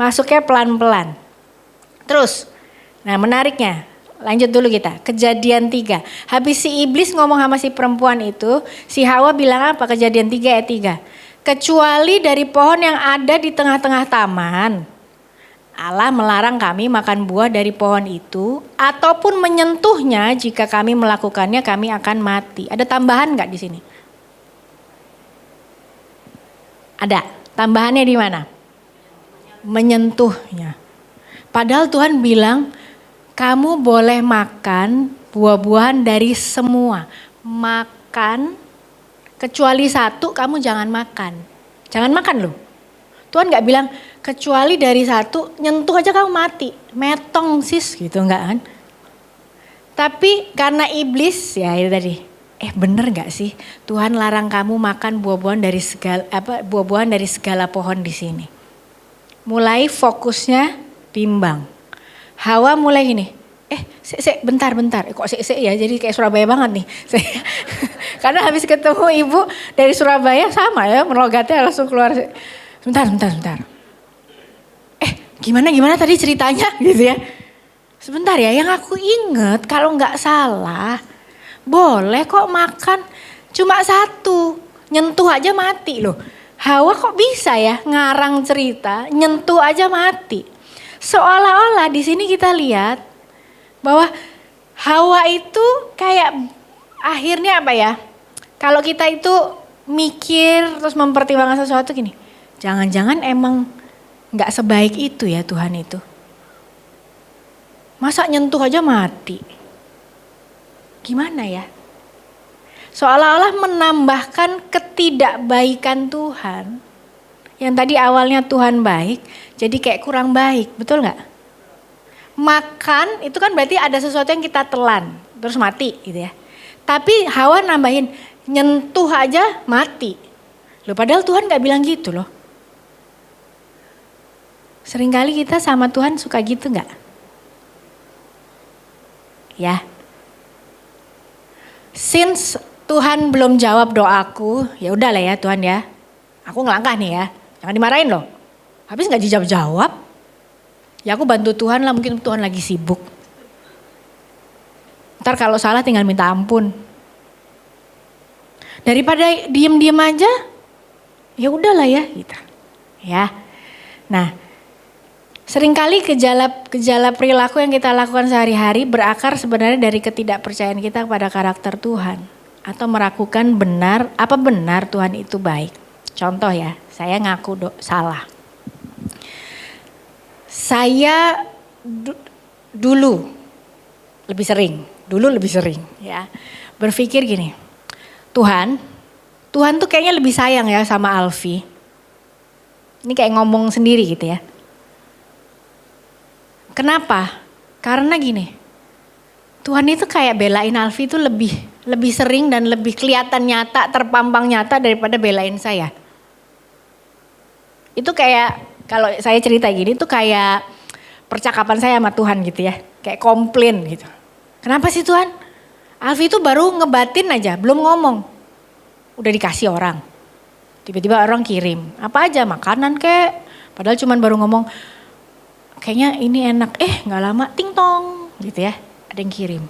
Masuknya pelan-pelan. Terus, nah menariknya, lanjut dulu kita. Kejadian 3. Habis si iblis ngomong sama si perempuan itu, si Hawa bilang apa? Kejadian 3 ayat 3. Kecuali dari pohon yang ada di tengah-tengah taman, Allah melarang kami makan buah dari pohon itu, ataupun menyentuhnya. Jika kami melakukannya, kami akan mati. Ada tambahan nggak di sini? Ada. Tambahannya di mana? Menyentuhnya. Padahal Tuhan bilang, kamu boleh makan buah-buahan dari semua. Makan, kecuali satu kamu jangan makan. Jangan makan loh. Tuhan gak bilang, kecuali dari satu, nyentuh aja kamu mati. Metong sis gitu enggak kan. Tapi karena iblis, ya itu tadi. Bener gak sih Tuhan larang kamu makan buah-buahan dari segala pohon di sini. Mulai fokusnya bimbang. Hawa mulai gini, bentar. Kok ya, jadi kayak Surabaya banget nih. Karena habis ketemu ibu dari Surabaya sama ya, melogatnya langsung keluar. Bentar. Gimana tadi ceritanya gitu ya. Sebentar ya, yang aku inget kalau nggak salah, boleh kok makan cuma satu, nyentuh aja mati loh. Hawa kok bisa ya ngarang cerita, nyentuh aja mati. Seolah-olah di sini kita lihat bahwa Hawa itu kayak akhirnya apa ya? Kalau kita itu mikir terus mempertimbangkan sesuatu gini, jangan-jangan emang nggak sebaik itu ya Tuhan itu. Masa nyentuh aja mati? Gimana ya? Seolah-olah menambahkan ketidakbaikan Tuhan. Yang tadi awalnya Tuhan baik, jadi kayak kurang baik, betul nggak? Makan itu kan berarti ada sesuatu yang kita telan, terus mati gitu ya. Tapi Hawa nambahin, nyentuh aja mati. Loh padahal Tuhan nggak bilang gitu loh. Seringkali kita sama Tuhan suka gitu nggak? Ya. Since Tuhan belum jawab doaku, ya udah lah ya Tuhan ya. Aku ngelangkah nih ya, jangan dimarahin loh. Habis nggak dijawab-jawab, ya aku bantu Tuhan lah, mungkin Tuhan lagi sibuk. Ntar kalau salah tinggal minta ampun. Daripada diem-diem aja, ya udahlah ya gitu. Ya. Nah, seringkali gejala perilaku yang kita lakukan sehari-hari berakar sebenarnya dari ketidakpercayaan kita kepada karakter Tuhan. Atau meragukan apa benar Tuhan itu baik. Contoh ya, saya ngaku salah. Saya dulu lebih sering ya. Berpikir gini, Tuhan tuh kayaknya lebih sayang ya sama Alfi. Ini kayak ngomong sendiri gitu ya. Kenapa? Karena gini, Tuhan itu kayak belain Alfi itu lebih sering dan lebih kelihatan nyata, terpampang nyata daripada belain saya. Itu kayak kalau saya cerita gini tuh kayak percakapan saya sama Tuhan gitu ya. Kayak komplain gitu. Kenapa sih Tuhan? Alfi itu baru ngebatin aja, belum ngomong. Udah dikasih orang. Tiba-tiba orang kirim. Apa aja, makanan kek. Padahal cuman baru ngomong, kayaknya ini enak. Gak lama, ting tong gitu ya. Ada yang kirim.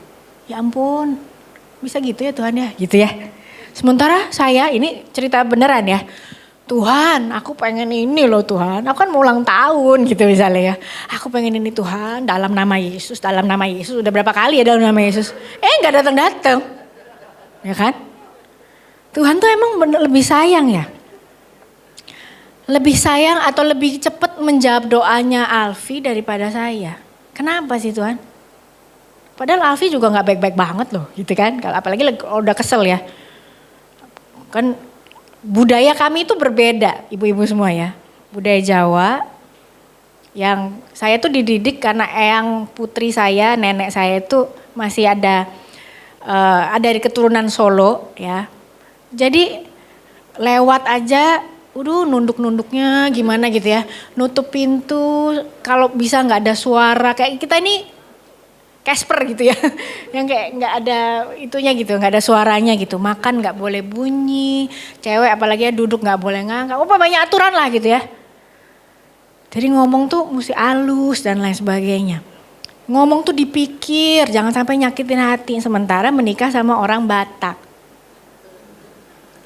Ya ampun, bisa gitu ya Tuhan ya, gitu ya. Sementara saya, ini cerita beneran ya. Tuhan, aku pengen ini loh Tuhan. Aku kan mau ulang tahun gitu misalnya ya. Aku pengen ini Tuhan dalam nama Yesus. Dalam nama Yesus. Udah berapa kali ya dalam nama Yesus. Gak datang-datang. Ya kan? Tuhan tuh emang lebih sayang ya. Lebih sayang atau lebih cepat menjawab doanya Alfi daripada saya. Kenapa sih Tuhan? Padahal Alfi juga gak baik-baik banget loh gitu kan. Apalagi udah kesel ya. Kan budaya kami itu berbeda, ibu-ibu semua ya. Budaya Jawa yang saya tuh dididik karena eyang putri saya, nenek saya itu masih ada dari keturunan Solo ya. Jadi lewat aja, nunduk-nunduknya gimana gitu ya. Nutup pintu, kalau bisa nggak ada suara kayak kita ini Casper gitu ya, yang kayak nggak ada itunya gitu, nggak ada suaranya gitu. Makan nggak boleh bunyi, cewek apalagi ya duduk nggak boleh ngangkat. Banyak aturan lah gitu ya. Jadi ngomong tuh mesti halus dan lain sebagainya. Ngomong tuh dipikir, jangan sampai nyakitin hati. Sementara menikah sama orang Batak.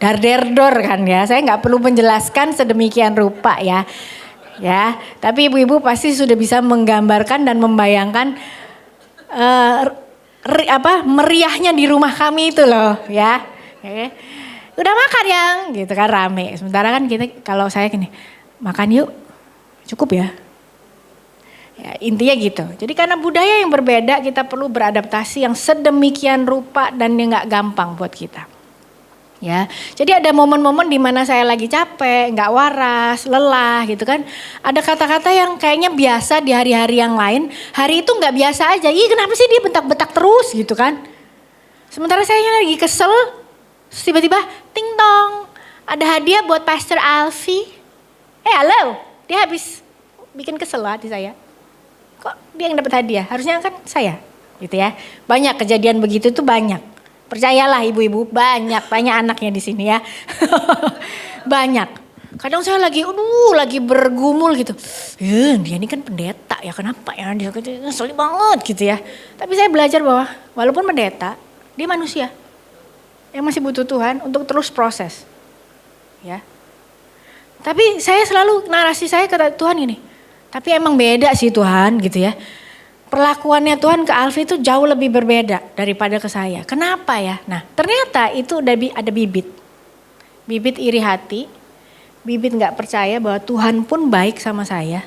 Darderdor kan ya, saya nggak perlu menjelaskan sedemikian rupa ya. Ya, tapi ibu-ibu pasti sudah bisa menggambarkan dan membayangkan meriahnya di rumah kami itu loh ya. Udah makan yang gitu kan rame. Sementara kan kita kalau saya gini, makan yuk cukup ya. Ya intinya gitu. Jadi karena budaya yang berbeda kita perlu beradaptasi yang sedemikian rupa dan yang gak gampang buat kita. Ya, jadi ada momen-momen di mana saya lagi capek, nggak waras, lelah gitu kan. Ada kata-kata yang kayaknya biasa di hari-hari yang lain, hari itu nggak biasa aja. Ih kenapa sih dia bentak-bentak terus gitu kan. Sementara saya lagi kesel, tiba-tiba ting tong, ada hadiah buat Pastor Alfi. Halo, dia habis bikin kesel hati saya. Kok dia yang dapat hadiah? Harusnya kan saya gitu ya. Banyak kejadian begitu tuh banyak. Percayalah ibu-ibu, banyak anaknya di sini ya. Banyak. Kadang saya lagi bergumul gitu. Dia ini kan pendeta ya, kenapa ya? Dia ngeselin banget gitu ya. Tapi saya belajar bahwa walaupun pendeta, dia manusia. Yang masih butuh Tuhan untuk terus proses. Ya. Tapi saya selalu narasi saya kata Tuhan gini. Tapi emang beda sih Tuhan gitu ya. Perlakuannya Tuhan ke Alfi itu jauh lebih berbeda daripada ke saya. Kenapa ya? Nah ternyata itu ada bibit. Bibit iri hati. Bibit gak percaya bahwa Tuhan pun baik sama saya.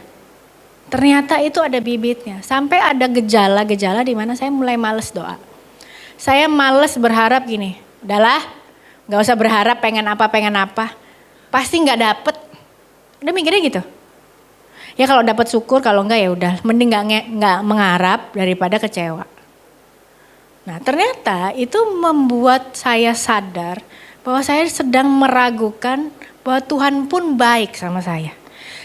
Ternyata itu ada bibitnya. Sampai ada gejala-gejala di mana saya mulai males doa. Saya males berharap gini. Udahlah gak usah berharap pengen apa. Pasti gak dapet. Udah mikirnya gitu. Ya kalau dapat syukur, kalau enggak ya udah, mending enggak mengharap daripada kecewa. Nah, ternyata itu membuat saya sadar bahwa saya sedang meragukan bahwa Tuhan pun baik sama saya.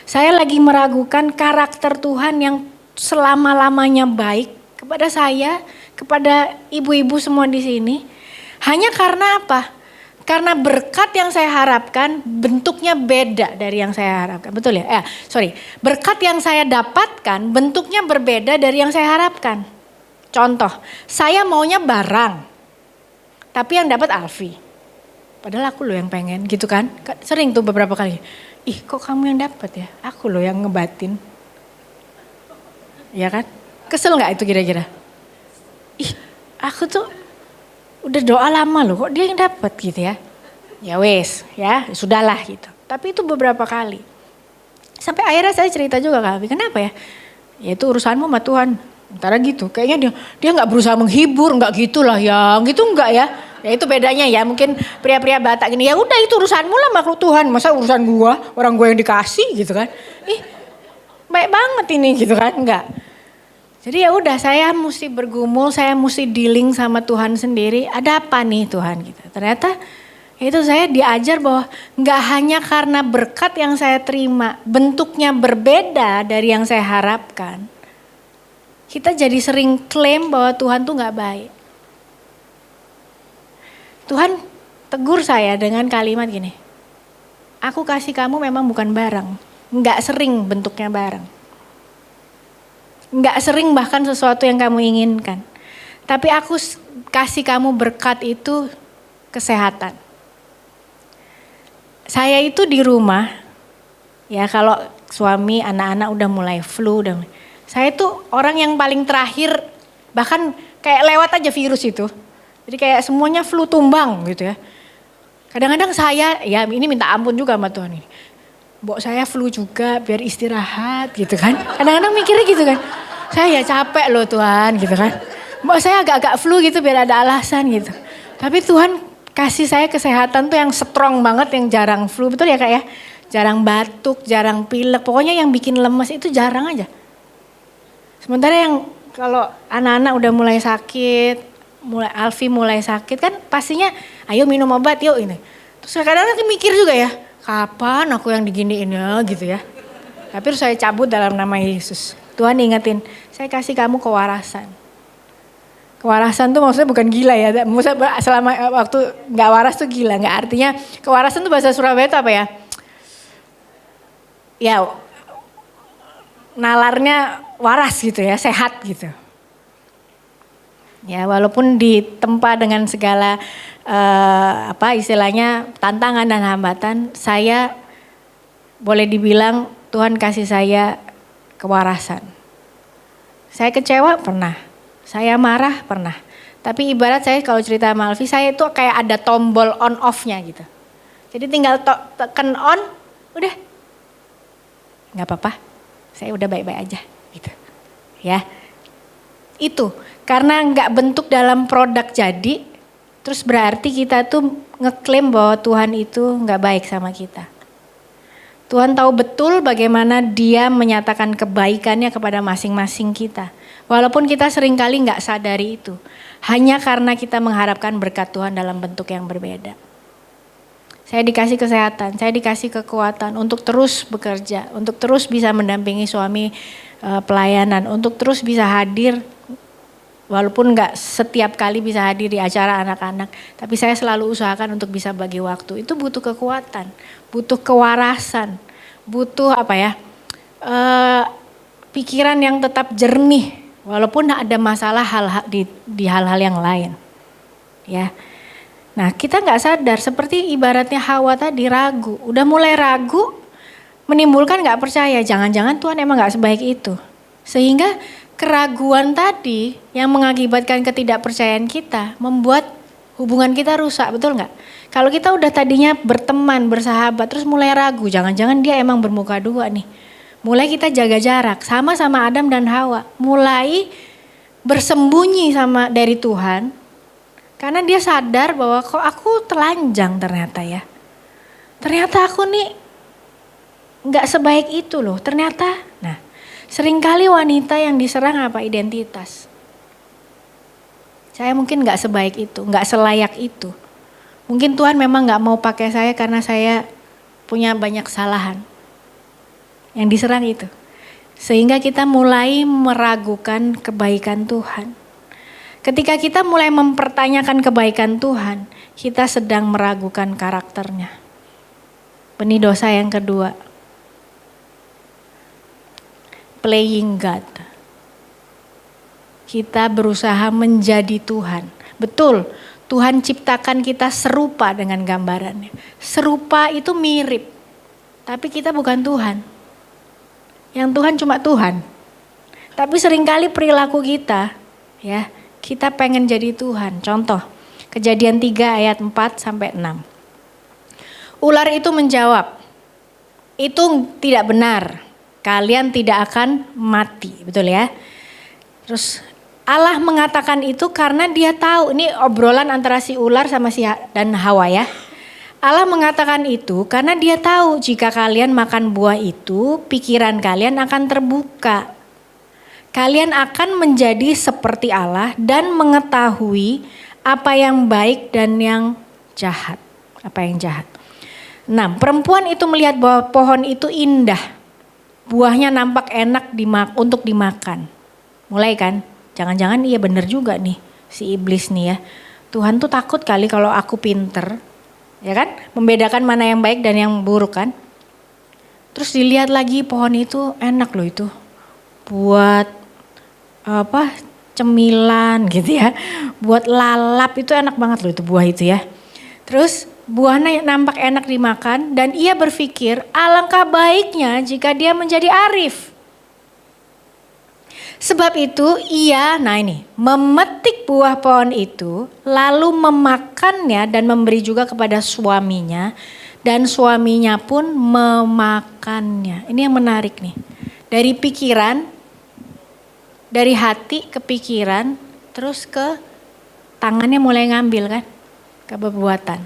Saya lagi meragukan karakter Tuhan yang selama-lamanya baik kepada saya, kepada ibu-ibu semua di sini. Hanya karena apa? Karena berkat yang saya harapkan bentuknya beda dari yang saya harapkan. Betul ya? Berkat yang saya dapatkan bentuknya berbeda dari yang saya harapkan. Contoh, saya maunya barang. Tapi yang dapat Alfi. Padahal aku loh yang pengen gitu kan. Sering tuh beberapa kali. Ih kok kamu yang dapat ya? Aku loh yang ngebatin. Iya kan? Kesel gak itu kira-kira? Ih aku tuh udah doa lama loh, kok dia yang dapat gitu ya. Ya wes, ya sudahlah gitu. Tapi itu beberapa kali. Sampai akhirnya saya cerita juga ke Alfi, kenapa ya? Ya itu urusanmu sama Tuhan. Antara gitu, kayaknya dia gak berusaha menghibur, gak gitu lah ya. Gitu enggak ya. Ya itu bedanya ya, mungkin pria-pria Batak gini, ya udah itu urusanmu lah makhluk Tuhan. Masa urusan gua, orang gua yang dikasih gitu kan. Ih baik banget ini gitu kan, enggak. Jadi ya udah saya mesti bergumul, saya mesti dealing sama Tuhan sendiri. Ada apa nih Tuhan gitu. Ternyata Itu saya diajar bahwa nggak hanya karena berkat yang saya terima, bentuknya berbeda dari yang saya harapkan. Kita jadi sering klaim bahwa Tuhan tuh nggak baik. Tuhan tegur saya dengan kalimat gini, aku kasih kamu memang bukan barang, nggak sering bentuknya barang. Nggak sering bahkan sesuatu yang kamu inginkan. Tapi aku kasih kamu berkat itu kesehatan. Saya itu di rumah, ya kalau suami, anak-anak udah mulai flu, saya tuh orang yang paling terakhir, bahkan kayak lewat aja virus itu. Jadi kayak semuanya flu tumbang gitu ya. Kadang-kadang saya, ya ini minta ampun juga sama Tuhan ini. Mbok saya flu juga biar istirahat gitu kan. Kadang-kadang mikirnya gitu kan. Saya ya capek loh Tuhan gitu kan. Mbok saya agak-agak flu gitu biar ada alasan gitu. Tapi Tuhan kasih saya kesehatan tuh yang strong banget, yang jarang flu, betul ya Kak ya? Jarang batuk, jarang pilek, pokoknya yang bikin lemes itu jarang aja. Sementara yang kalau anak-anak udah mulai sakit, Alfi mulai sakit kan pastinya ayo minum obat yuk ini. Terus kadang-kadang mikir juga ya, kapan aku yang diginiin ya gitu ya. Tapi terus saya cabut dalam nama Yesus. Tuhan ingetin, saya kasih kamu kewarasan. Kewarasan tuh maksudnya bukan gila ya, maksudnya selama waktu gak waras tuh gila, gak artinya kewarasan tuh bahasa Surabaya itu apa ya? Ya nalarnya waras gitu ya, sehat gitu. Ya walaupun ditempa dengan segala istilahnya tantangan dan hambatan, saya boleh dibilang Tuhan kasih saya kewarasan. Saya kecewa pernah. Saya marah pernah, tapi ibarat saya kalau cerita sama Alfi, saya itu kayak ada tombol on off-nya gitu. Jadi tinggal tekan on, udah nggak apa-apa, saya udah baik-baik aja gitu. Ya, itu karena nggak bentuk dalam produk jadi, terus berarti kita tuh ngeklaim bahwa Tuhan itu nggak baik sama kita. Tuhan tahu betul bagaimana Dia menyatakan kebaikannya kepada masing-masing kita. Walaupun kita seringkali nggak sadari itu. Hanya karena kita mengharapkan berkat Tuhan dalam bentuk yang berbeda. Saya dikasih kesehatan, saya dikasih kekuatan untuk terus bekerja. Untuk terus bisa mendampingi suami pelayanan. Untuk terus bisa hadir. Walaupun nggak setiap kali bisa hadir di acara anak-anak. Tapi saya selalu usahakan untuk bisa bagi waktu. Itu butuh kekuatan, butuh kewarasan. Butuh pikiran yang tetap jernih. Walaupun ada masalah di hal-hal yang lain, ya. Nah kita nggak sadar seperti ibaratnya Hawa tadi ragu, udah mulai ragu, menimbulkan nggak percaya. Jangan-jangan Tuhan emang nggak sebaik itu, sehingga keraguan tadi yang mengakibatkan ketidakpercayaan kita membuat hubungan kita rusak, betul nggak? Kalau kita udah tadinya berteman, bersahabat, terus mulai ragu, jangan-jangan dia emang bermuka dua nih. Mulai kita jaga jarak, sama Adam dan Hawa. Mulai bersembunyi dari Tuhan. Karena dia sadar bahwa kok aku telanjang ternyata ya. Ternyata aku nih gak sebaik itu loh. Ternyata, nah seringkali wanita yang diserang apa? Identitas. Saya mungkin gak sebaik itu, gak selayak itu. Mungkin Tuhan memang gak mau pakai saya karena saya punya banyak kesalahan. Yang diserang itu. Sehingga kita mulai meragukan kebaikan Tuhan. Ketika kita mulai mempertanyakan kebaikan Tuhan, kita sedang meragukan karakternya. Benih dosa yang kedua. Playing God. Kita berusaha menjadi Tuhan. Betul, Tuhan ciptakan kita serupa dengan gambarannya. Serupa itu mirip, tapi kita bukan Tuhan. Yang Tuhan cuma Tuhan. Tapi seringkali perilaku kita, ya, kita pengen jadi Tuhan. Contoh, Kejadian 3 ayat 4-6. Ular itu menjawab, itu tidak benar, kalian tidak akan mati, betul ya. Terus Allah mengatakan itu karena dia tahu, ini obrolan antara si ular sama dan Hawa ya. Allah mengatakan itu karena dia tahu jika kalian makan buah itu, pikiran kalian akan terbuka. Kalian akan menjadi seperti Allah dan mengetahui apa yang baik dan yang jahat. apa yang jahat. 6. Perempuan itu melihat bahwa pohon itu indah. Buahnya nampak enak untuk dimakan. Mulai kan? Jangan-jangan iya bener juga nih si iblis nih ya. Tuhan tuh takut kali kalau aku pinter. Ya kan? Membedakan mana yang baik dan yang buruk kan. Terus dilihat lagi pohon itu enak loh itu. Buat cemilan gitu ya. Buat lalap itu enak banget loh itu buah itu ya. Terus buahnya nampak enak dimakan dan ia berpikir alangkah baiknya jika dia menjadi arif. Sebab itu ia, memetik buah pohon itu lalu memakannya dan memberi juga kepada suaminya dan suaminya pun memakannya. Ini yang menarik nih. Dari pikiran, dari hati ke pikiran, terus ke tangannya mulai ngambil kan, ke perbuatan.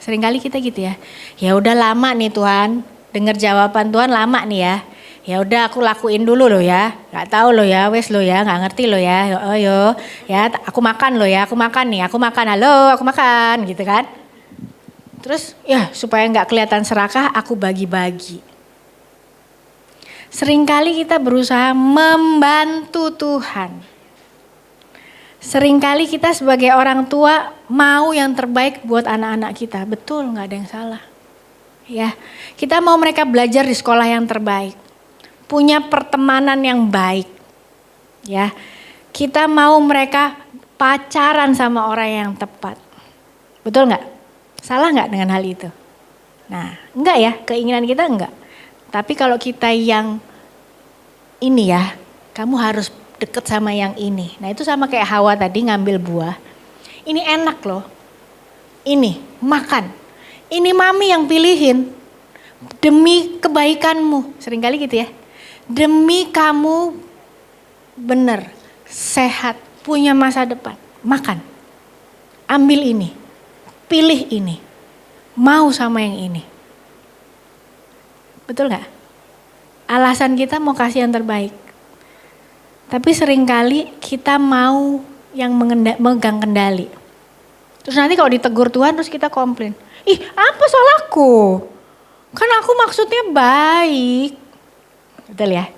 Seringkali kita gitu ya. Ya udah lama nih Tuhan, dengar jawaban Tuhan lama nih ya. Ya udah aku lakuin dulu loh ya. Gak tahu loh ya, wes loh ya, gak ngerti loh ya. Oh yo, ya aku makan loh ya, aku makan nih, aku makan. Halo, aku makan gitu kan. Terus ya supaya gak kelihatan serakah aku bagi-bagi. Seringkali kita berusaha membantu Tuhan. Seringkali kita sebagai orang tua mau yang terbaik buat anak-anak kita. Betul, gak ada yang salah. Ya, kita mau mereka belajar di sekolah yang terbaik. Punya pertemanan yang baik. Ya, kita mau mereka pacaran sama orang yang tepat. Betul gak? Salah gak dengan hal itu? Nah, enggak ya, keinginan kita enggak. Tapi kalau kita yang ini ya, kamu harus deket sama yang ini. Nah itu sama kayak Hawa tadi ngambil buah. Ini enak loh. Ini makan. Ini mami yang pilihin. Demi kebaikanmu. Seringkali gitu ya. Demi kamu benar, sehat, punya masa depan. Makan. Ambil ini. Pilih ini. Mau sama yang ini. Betul gak? Alasan kita mau kasih yang terbaik. Tapi seringkali kita mau yang megang kendali. Terus nanti kalau ditegur Tuhan terus kita komplain. Ih apa salahku? Kan aku maksudnya baik. Betul ya?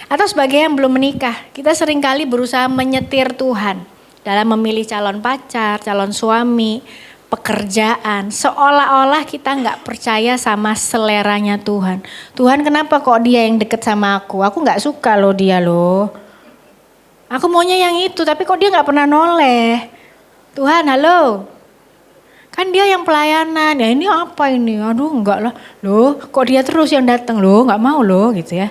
Atau sebagai yang belum menikah. Kita seringkali berusaha menyetir Tuhan. Dalam memilih calon pacar, calon suami, pekerjaan. Seolah-olah kita gak percaya sama seleranya Tuhan. Tuhan kenapa kok dia yang deket sama aku? Aku gak suka loh dia loh. Aku maunya yang itu tapi kok dia gak pernah noleh. Tuhan halo. Kan dia yang pelayanan. Ya ini apa ini? Aduh enggak lah. Loh kok dia terus yang datang loh. Gak mau loh gitu ya.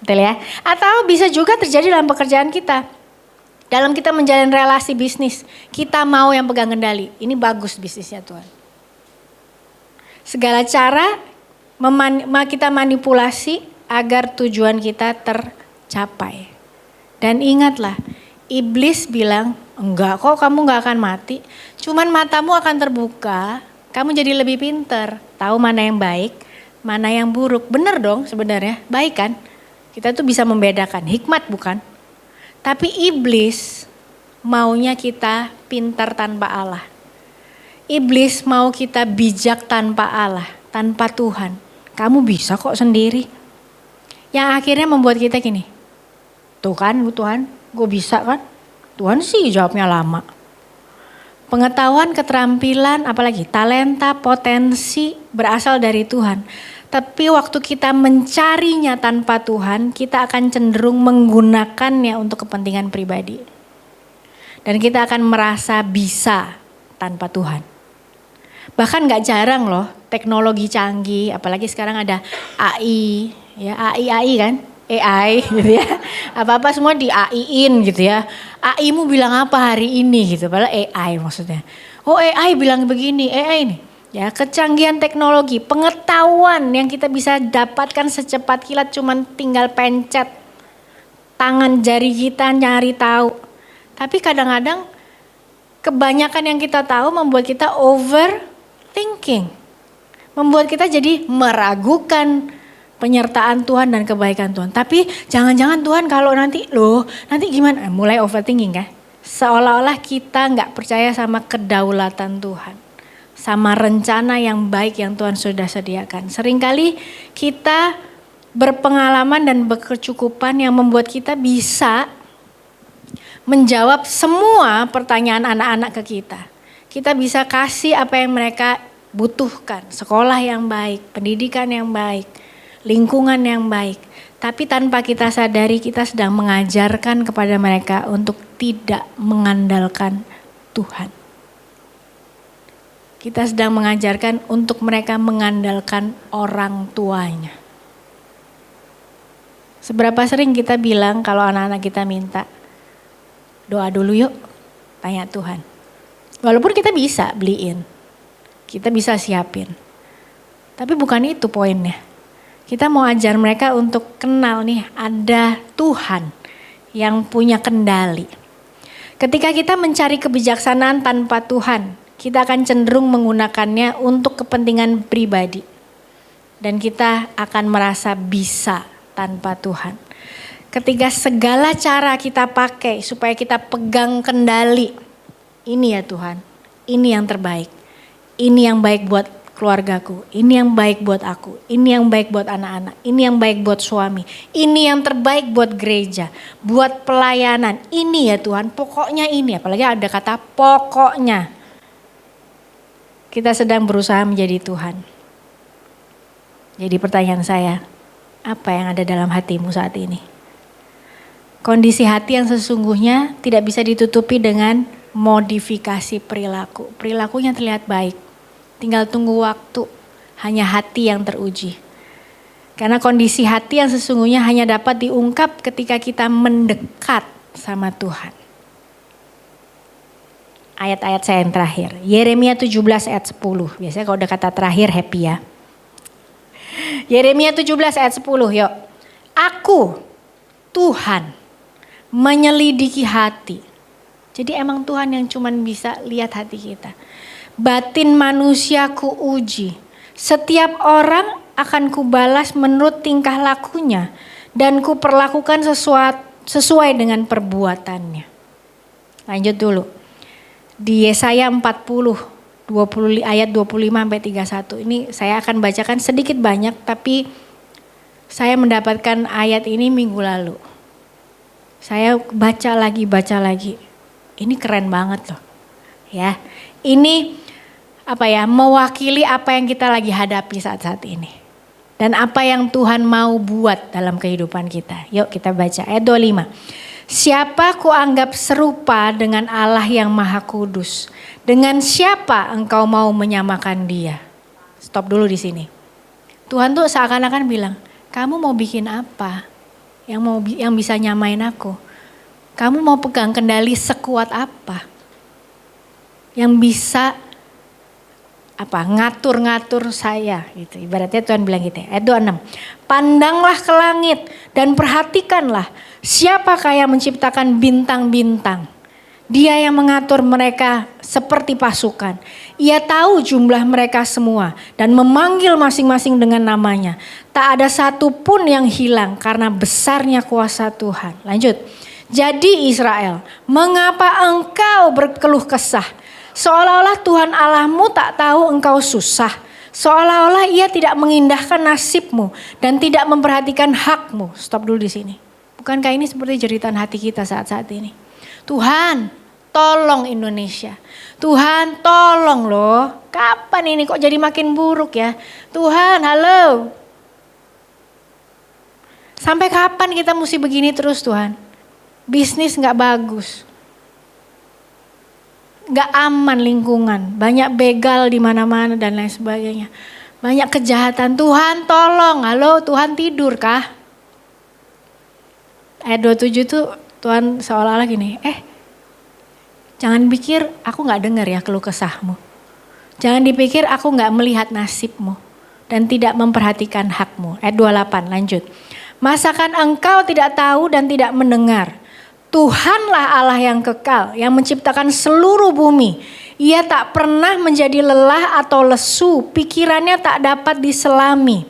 Betul ya? Atau bisa juga terjadi dalam pekerjaan kita. Dalam kita menjalin relasi bisnis, kita mau yang pegang kendali. Ini bagus bisnisnya Tuhan. Segala cara kita manipulasi agar tujuan kita tercapai. Dan ingatlah, iblis bilang, enggak kok kamu gak akan mati. Cuman matamu akan terbuka, kamu jadi lebih pinter. Tahu mana yang baik, mana yang buruk. Bener dong sebenarnya, baik kan? Kita tuh bisa membedakan, hikmat bukan? Tapi iblis maunya kita pintar tanpa Allah. Iblis mau kita bijak tanpa Allah, tanpa Tuhan. Kamu bisa kok sendiri. Yang akhirnya membuat kita gini. Tuh kan Tuhan, gue bisa kan? Tuhan sih jawabnya lama. Pengetahuan, keterampilan, apalagi talenta, potensi berasal dari Tuhan. Tapi waktu kita mencarinya tanpa Tuhan, kita akan cenderung menggunakannya untuk kepentingan pribadi. Dan kita akan merasa bisa tanpa Tuhan. Bahkan gak jarang loh teknologi canggih, apalagi sekarang ada AI, ya AI kan, AI gitu ya. Apa-apa semua di AI-in gitu ya. AI-mu bilang apa hari ini gitu, padahal AI maksudnya. Oh AI bilang begini, AI nih. Ya, kecanggihan teknologi, pengetahuan yang kita bisa dapatkan secepat kilat cuman tinggal pencet tangan jari kita nyari tahu. Tapi kadang-kadang kebanyakan yang kita tahu membuat kita overthinking. Membuat kita jadi meragukan penyertaan Tuhan dan kebaikan Tuhan. Tapi jangan-jangan Tuhan kalau nanti gimana? Mulai overthinking kan? seolah-olah kita nggak percaya sama kedaulatan Tuhan, sama rencana yang baik yang Tuhan sudah sediakan. Seringkali kita berpengalaman dan berkecukupan yang membuat kita bisa menjawab semua pertanyaan anak-anak ke kita. Kita bisa kasih apa yang mereka butuhkan, sekolah yang baik, pendidikan yang baik, lingkungan yang baik. Tapi tanpa kita sadari kita sedang mengajarkan kepada mereka untuk tidak mengandalkan Tuhan. Kita sedang mengajarkan untuk mereka mengandalkan orang tuanya. Seberapa sering kita bilang kalau anak-anak kita minta, doa dulu yuk, tanya Tuhan. Walaupun kita bisa beliin, kita bisa siapin. Tapi bukan itu poinnya. Kita mau ajar mereka untuk kenal nih ada Tuhan yang punya kendali. Ketika kita mencari kebijaksanaan tanpa Tuhan, kita akan cenderung menggunakannya untuk kepentingan pribadi. Dan kita akan merasa bisa tanpa Tuhan. Ketika segala cara kita pakai supaya kita pegang kendali. Ini ya Tuhan, ini yang terbaik. Ini yang baik buat keluargaku, ini yang baik buat aku, ini yang baik buat anak-anak, ini yang baik buat suami, ini yang terbaik buat gereja, buat pelayanan. Ini ya Tuhan, pokoknya ini, apalagi ada kata pokoknya. Kita sedang berusaha menjadi Tuhan. Jadi pertanyaan saya, apa yang ada dalam hatimu saat ini? Kondisi hati yang sesungguhnya tidak bisa ditutupi dengan modifikasi perilaku. Perilakunya terlihat baik. Tinggal tunggu waktu, hanya hati yang teruji. Karena kondisi hati yang sesungguhnya hanya dapat diungkap ketika kita mendekat sama Tuhan. Ayat-ayat saya yang terakhir, Yeremia 17 ayat 10. Biasanya kalau udah kata terakhir happy ya. Yeremia 17 ayat 10, yuk. Aku, Tuhan, menyelidiki hati. Jadi emang Tuhan yang cuman bisa lihat hati kita. Batin manusia ku uji. Setiap orang akan kubalas menurut tingkah lakunya. Dan ku perlakukan sesuai dengan perbuatannya. Lanjut dulu. Di Yesaya 40, ayat 25-31. Ini saya akan bacakan sedikit banyak. Tapi saya mendapatkan ayat ini minggu lalu. Saya baca lagi. Ini keren banget loh. Ya, ini mewakili apa yang kita lagi hadapi saat-saat ini. Dan apa yang Tuhan mau buat dalam kehidupan kita. Yuk kita baca ayat 25. Siapa kuanggap serupa dengan Allah yang Maha Kudus? Dengan siapa engkau mau menyamakan Dia? Stop dulu di sini. Tuhan tuh seakan-akan bilang, kamu mau bikin apa? Yang bisa nyamain aku? Kamu mau pegang kendali sekuat apa? Yang bisa ngatur-ngatur saya gitu. Ibaratnya Tuhan bilang gitu ya. Ayat 26. Pandanglah ke langit dan perhatikanlah siapakah yang menciptakan bintang-bintang. Dia yang mengatur mereka seperti pasukan. Ia tahu jumlah mereka semua dan memanggil masing-masing dengan namanya. Tak ada satu pun yang hilang karena besarnya kuasa Tuhan. Lanjut. Jadi Israel, mengapa engkau berkeluh kesah? Seolah-olah Tuhan Allahmu tak tahu engkau susah. Seolah-olah Ia tidak mengindahkan nasibmu dan tidak memperhatikan hakmu. Stop dulu di sini. Bukankah ini seperti jeritan hati kita saat-saat ini? Tuhan, tolong Indonesia. Tuhan, tolong loh. Kapan ini kok jadi makin buruk ya? Tuhan, halo. Sampai kapan kita mesti begini terus Tuhan? Bisnis gak bagus. Gak aman lingkungan. Banyak begal di mana-mana dan lain sebagainya. Banyak kejahatan. Tuhan tolong. Halo, Tuhan tidur kah? Ayat 27 tuh Tuhan seolah-olah gini. Jangan pikir aku gak dengar ya keluh kesahmu. Jangan dipikir aku gak melihat nasibmu. Dan tidak memperhatikan hakmu. Ayat 28 lanjut. Masakan engkau tidak tahu dan tidak mendengar. Tuhanlah Allah yang kekal, yang menciptakan seluruh bumi. Ia tak pernah menjadi lelah atau lesu, pikirannya tak dapat diselami.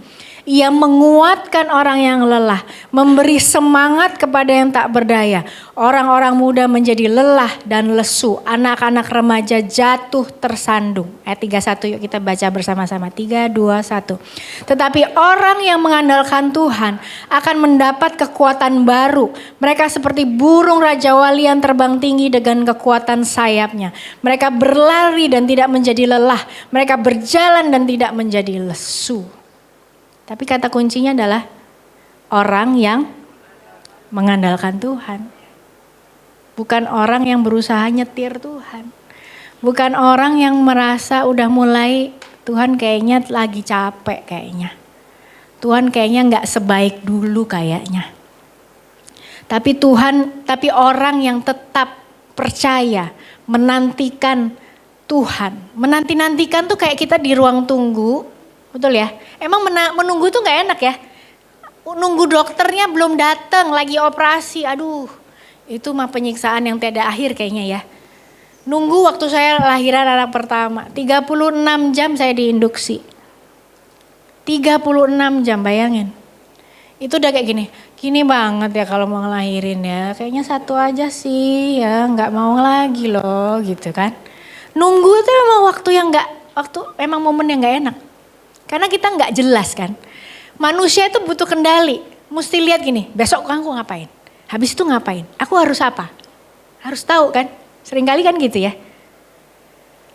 Ia menguatkan orang yang lelah, memberi semangat kepada yang tak berdaya. Orang-orang muda menjadi lelah dan lesu, anak-anak remaja jatuh tersandung. Ayat 31 yuk kita baca bersama-sama. 3, 2, 1. Tetapi orang yang mengandalkan Tuhan akan mendapat kekuatan baru. Mereka seperti burung Raja Wali yang terbang tinggi dengan kekuatan sayapnya. Mereka berlari dan tidak menjadi lelah. Mereka berjalan dan tidak menjadi lesu. Tapi kata kuncinya adalah orang yang mengandalkan Tuhan. Bukan orang yang berusaha nyetir Tuhan. Bukan orang yang merasa udah mulai Tuhan kayaknya lagi capek kayaknya. Tuhan kayaknya gak sebaik dulu kayaknya. Tapi orang yang tetap percaya, menantikan Tuhan. Menanti-nantikan tuh kayak kita di ruang tunggu. Betul ya? Emang menunggu tuh gak enak ya? Nunggu dokternya belum datang, lagi operasi. Aduh, itu mah penyiksaan yang tiada akhir kayaknya ya. Nunggu waktu saya lahiran anak pertama, 36 jam saya diinduksi. 36 jam, bayangin. Itu udah kayak gini banget ya kalau mau ngelahirin ya. Kayaknya satu aja sih ya, gak mau lagi loh gitu kan. Nunggu itu memang emang momen yang gak enak. Karena kita nggak jelas kan. Manusia itu butuh kendali. Mesti lihat gini, besok aku ngapain? Habis itu ngapain? Aku harus apa? Harus tahu kan? Seringkali kan gitu ya.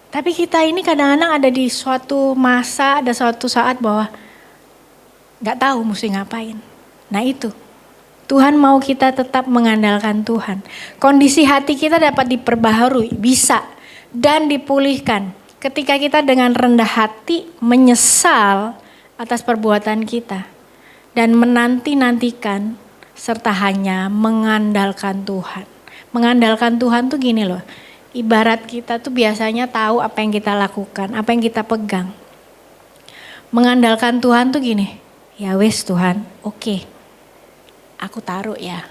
Tapi kita ini kadang-kadang ada di suatu masa, ada suatu saat bahwa nggak tahu mesti ngapain. Nah itu, Tuhan mau kita tetap mengandalkan Tuhan. Kondisi hati kita dapat diperbaharui, bisa dan dipulihkan. Ketika kita dengan rendah hati menyesal atas perbuatan kita dan menanti-nantikan serta hanya mengandalkan Tuhan. Mengandalkan Tuhan tuh gini loh, ibarat kita tuh biasanya tahu apa yang kita lakukan, apa yang kita pegang. Mengandalkan Tuhan tuh gini, ya wes Tuhan, oke, aku taruh ya,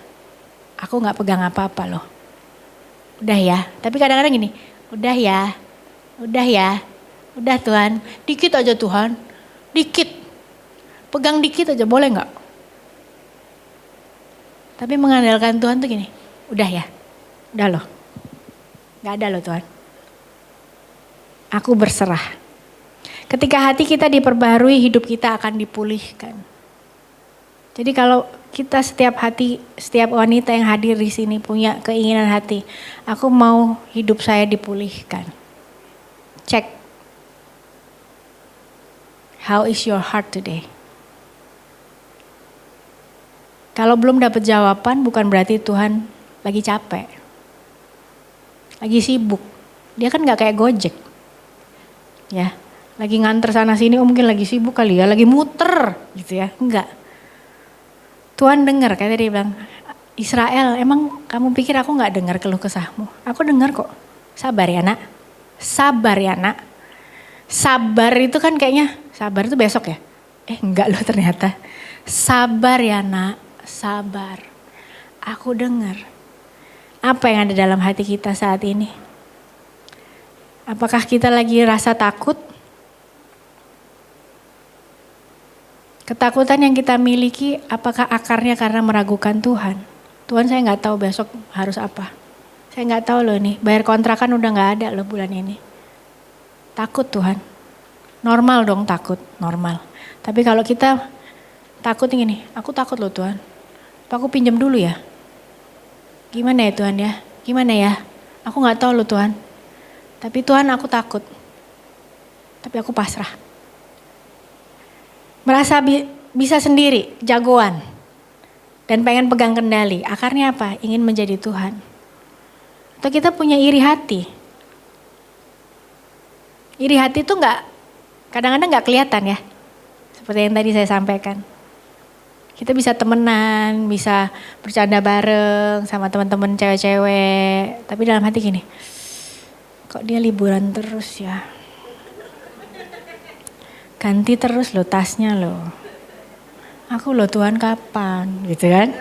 aku gak pegang apa-apa loh. Udah ya, tapi kadang-kadang gini, udah ya Tuhan, dikit aja Tuhan, dikit, pegang dikit aja boleh gak? Tapi mengandalkan Tuhan tuh gini, udah ya, udah loh, gak ada loh Tuhan, aku berserah. Ketika hati kita diperbaharui, hidup kita akan dipulihkan. Jadi kalau kita setiap wanita yang hadir di sini punya keinginan hati, aku mau hidup saya dipulihkan. Cek, how is your heart today? Kalau belum dapat jawaban bukan berarti Tuhan lagi capek, lagi sibuk. Dia kan gak kayak Gojek, ya. Lagi nganter sana sini, mungkin lagi sibuk kali ya, lagi muter gitu ya, enggak. Tuhan dengar, kayak tadi dia bilang, Israel, emang kamu pikir aku gak dengar keluh kesahmu? Aku dengar kok, sabar ya nak. Sabar ya nak. Sabar itu kan kayaknya, sabar itu besok ya? Enggak loh ternyata. Sabar ya nak, sabar. Aku dengar. Apa yang ada dalam hati kita saat ini? Apakah kita lagi rasa takut? Ketakutan yang kita miliki, apakah akarnya karena meragukan Tuhan? Tuhan, saya gak tahu besok harus apa. Saya gak tahu loh nih, bayar kontrakan udah gak ada loh bulan ini. Takut Tuhan. Normal dong takut, normal. Tapi kalau kita takut gini, aku takut loh Tuhan. Apa aku pinjam dulu ya? Gimana ya Tuhan ya? Gimana ya? Aku gak tahu loh Tuhan. Tapi Tuhan aku takut. Tapi aku pasrah. Merasa bisa sendiri, jagoan. Dan pengen pegang kendali. Akarnya apa? Ingin menjadi Tuhan. Atau kita punya iri hati. Iri hati itu kadang-kadang gak kelihatan ya. Seperti yang tadi saya sampaikan. Kita bisa temenan, bisa bercanda bareng sama teman-teman cewek-cewek. Tapi dalam hati gini, kok dia liburan terus ya. Ganti terus loh tasnya loh. Aku loh Tuhan kapan gitu kan.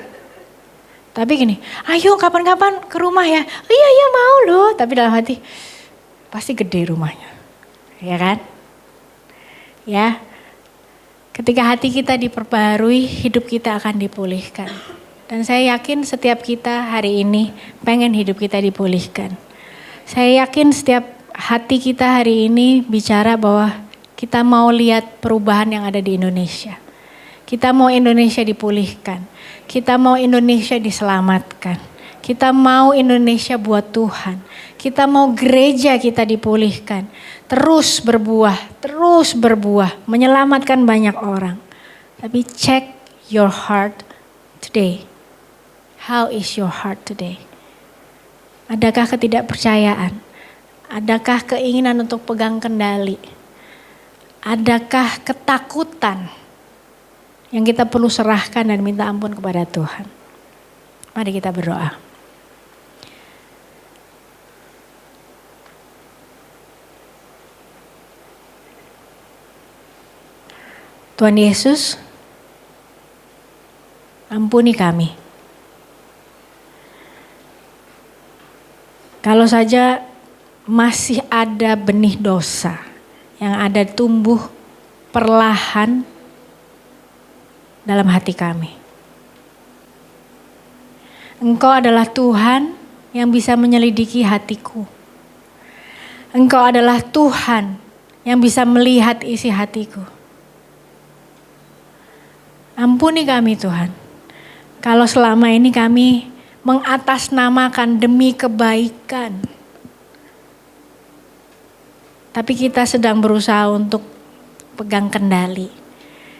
Tapi gini, ayo kapan-kapan ke rumah ya. Iya mau loh. Tapi dalam hati, pasti gede rumahnya. Ya kan? Ya. Ketika hati kita diperbarui, hidup kita akan dipulihkan. Dan saya yakin setiap kita hari ini pengen hidup kita dipulihkan. Saya yakin setiap hati kita hari ini bicara bahwa kita mau lihat perubahan yang ada di Indonesia. Kita mau Indonesia dipulihkan. Kita mau Indonesia diselamatkan. Kita mau Indonesia buat Tuhan. Kita mau gereja kita dipulihkan. Terus berbuah, menyelamatkan banyak orang. Tapi check your heart today. How is your heart today? Adakah ketidakpercayaan? Adakah keinginan untuk pegang kendali? Adakah ketakutan yang kita perlu serahkan dan minta ampun kepada Tuhan? Mari kita berdoa. Tuhan Yesus, ampuni kami. Kalau saja masih ada benih dosa yang ada tumbuh perlahan dalam hati kami. Engkau adalah Tuhan yang bisa menyelidiki hatiku. Engkau adalah Tuhan yang bisa melihat isi hatiku. Ampuni kami Tuhan, kalau selama ini kami mengatasnamakan demi kebaikan. Tapi kita sedang berusaha untuk pegang kendali.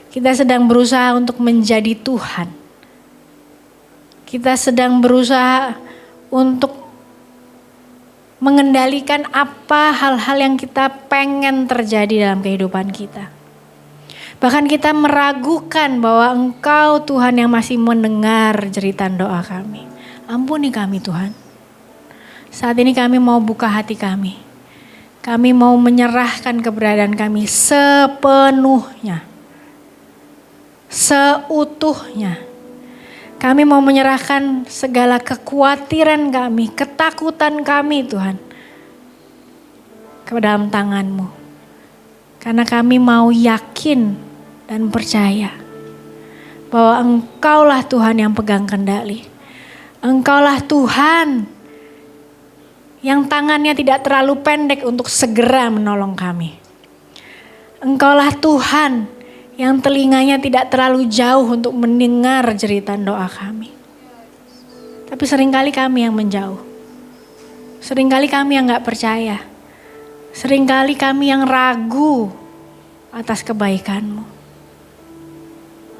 Kita sedang berusaha untuk menjadi Tuhan. Kita sedang berusaha untuk mengendalikan apa hal-hal yang kita pengen terjadi dalam kehidupan kita. Bahkan kita meragukan bahwa Engkau Tuhan yang masih mendengar jeritan doa kami. Ampuni kami Tuhan. Saat ini kami mau buka hati kami. Kami mau menyerahkan keberadaan kami sepenuhnya. Seutuhnya. Kami mau menyerahkan segala kekhawatiran kami, ketakutan kami Tuhan. Ke dalam tangan-Mu. Karena kami mau yakin dan percaya bahwa Engkaulah Tuhan yang pegang kendali. Engkaulah Tuhan yang tangannya tidak terlalu pendek untuk segera menolong kami. Engkaulah Tuhan yang telinganya tidak terlalu jauh untuk mendengar jeritan doa kami. Tapi seringkali kami yang menjauh. Seringkali kami yang gak percaya. Seringkali kami yang ragu atas kebaikan-Mu.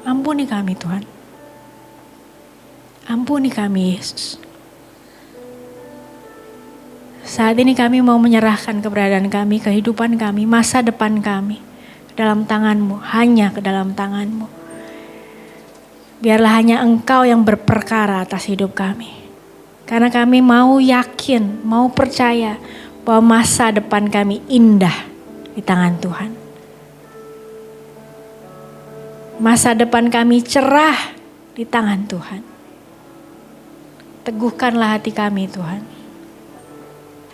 Ampuni kami Tuhan. Ampuni kami Yesus. Saat ini kami mau menyerahkan keberadaan kami, kehidupan kami, masa depan kami ke dalam tangan-Mu, hanya ke dalam tangan-Mu. Biarlah hanya Engkau yang berperkara atas hidup kami. Karena kami mau yakin, mau percaya bahwa masa depan kami indah di tangan Tuhan. Masa depan kami cerah di tangan Tuhan. Teguhkanlah hati kami Tuhan.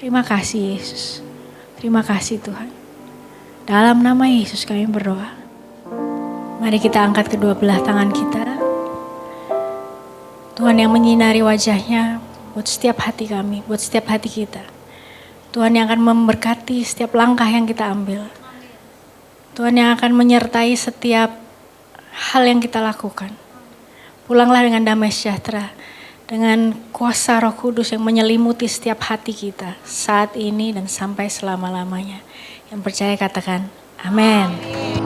Terima kasih Yesus. Terima kasih Tuhan. Dalam nama Yesus kami berdoa. Mari kita angkat kedua belah tangan kita. Tuhan yang menyinari wajahnya buat setiap hati kami, buat setiap hati kita. Tuhan yang akan memberkati setiap langkah yang kita ambil. Tuhan yang akan menyertai setiap hal yang kita lakukan. Pulanglah dengan damai sejahtera, dengan kuasa Roh Kudus yang menyelimuti setiap hati kita saat ini dan sampai selama-lamanya. Yang percaya katakan amin.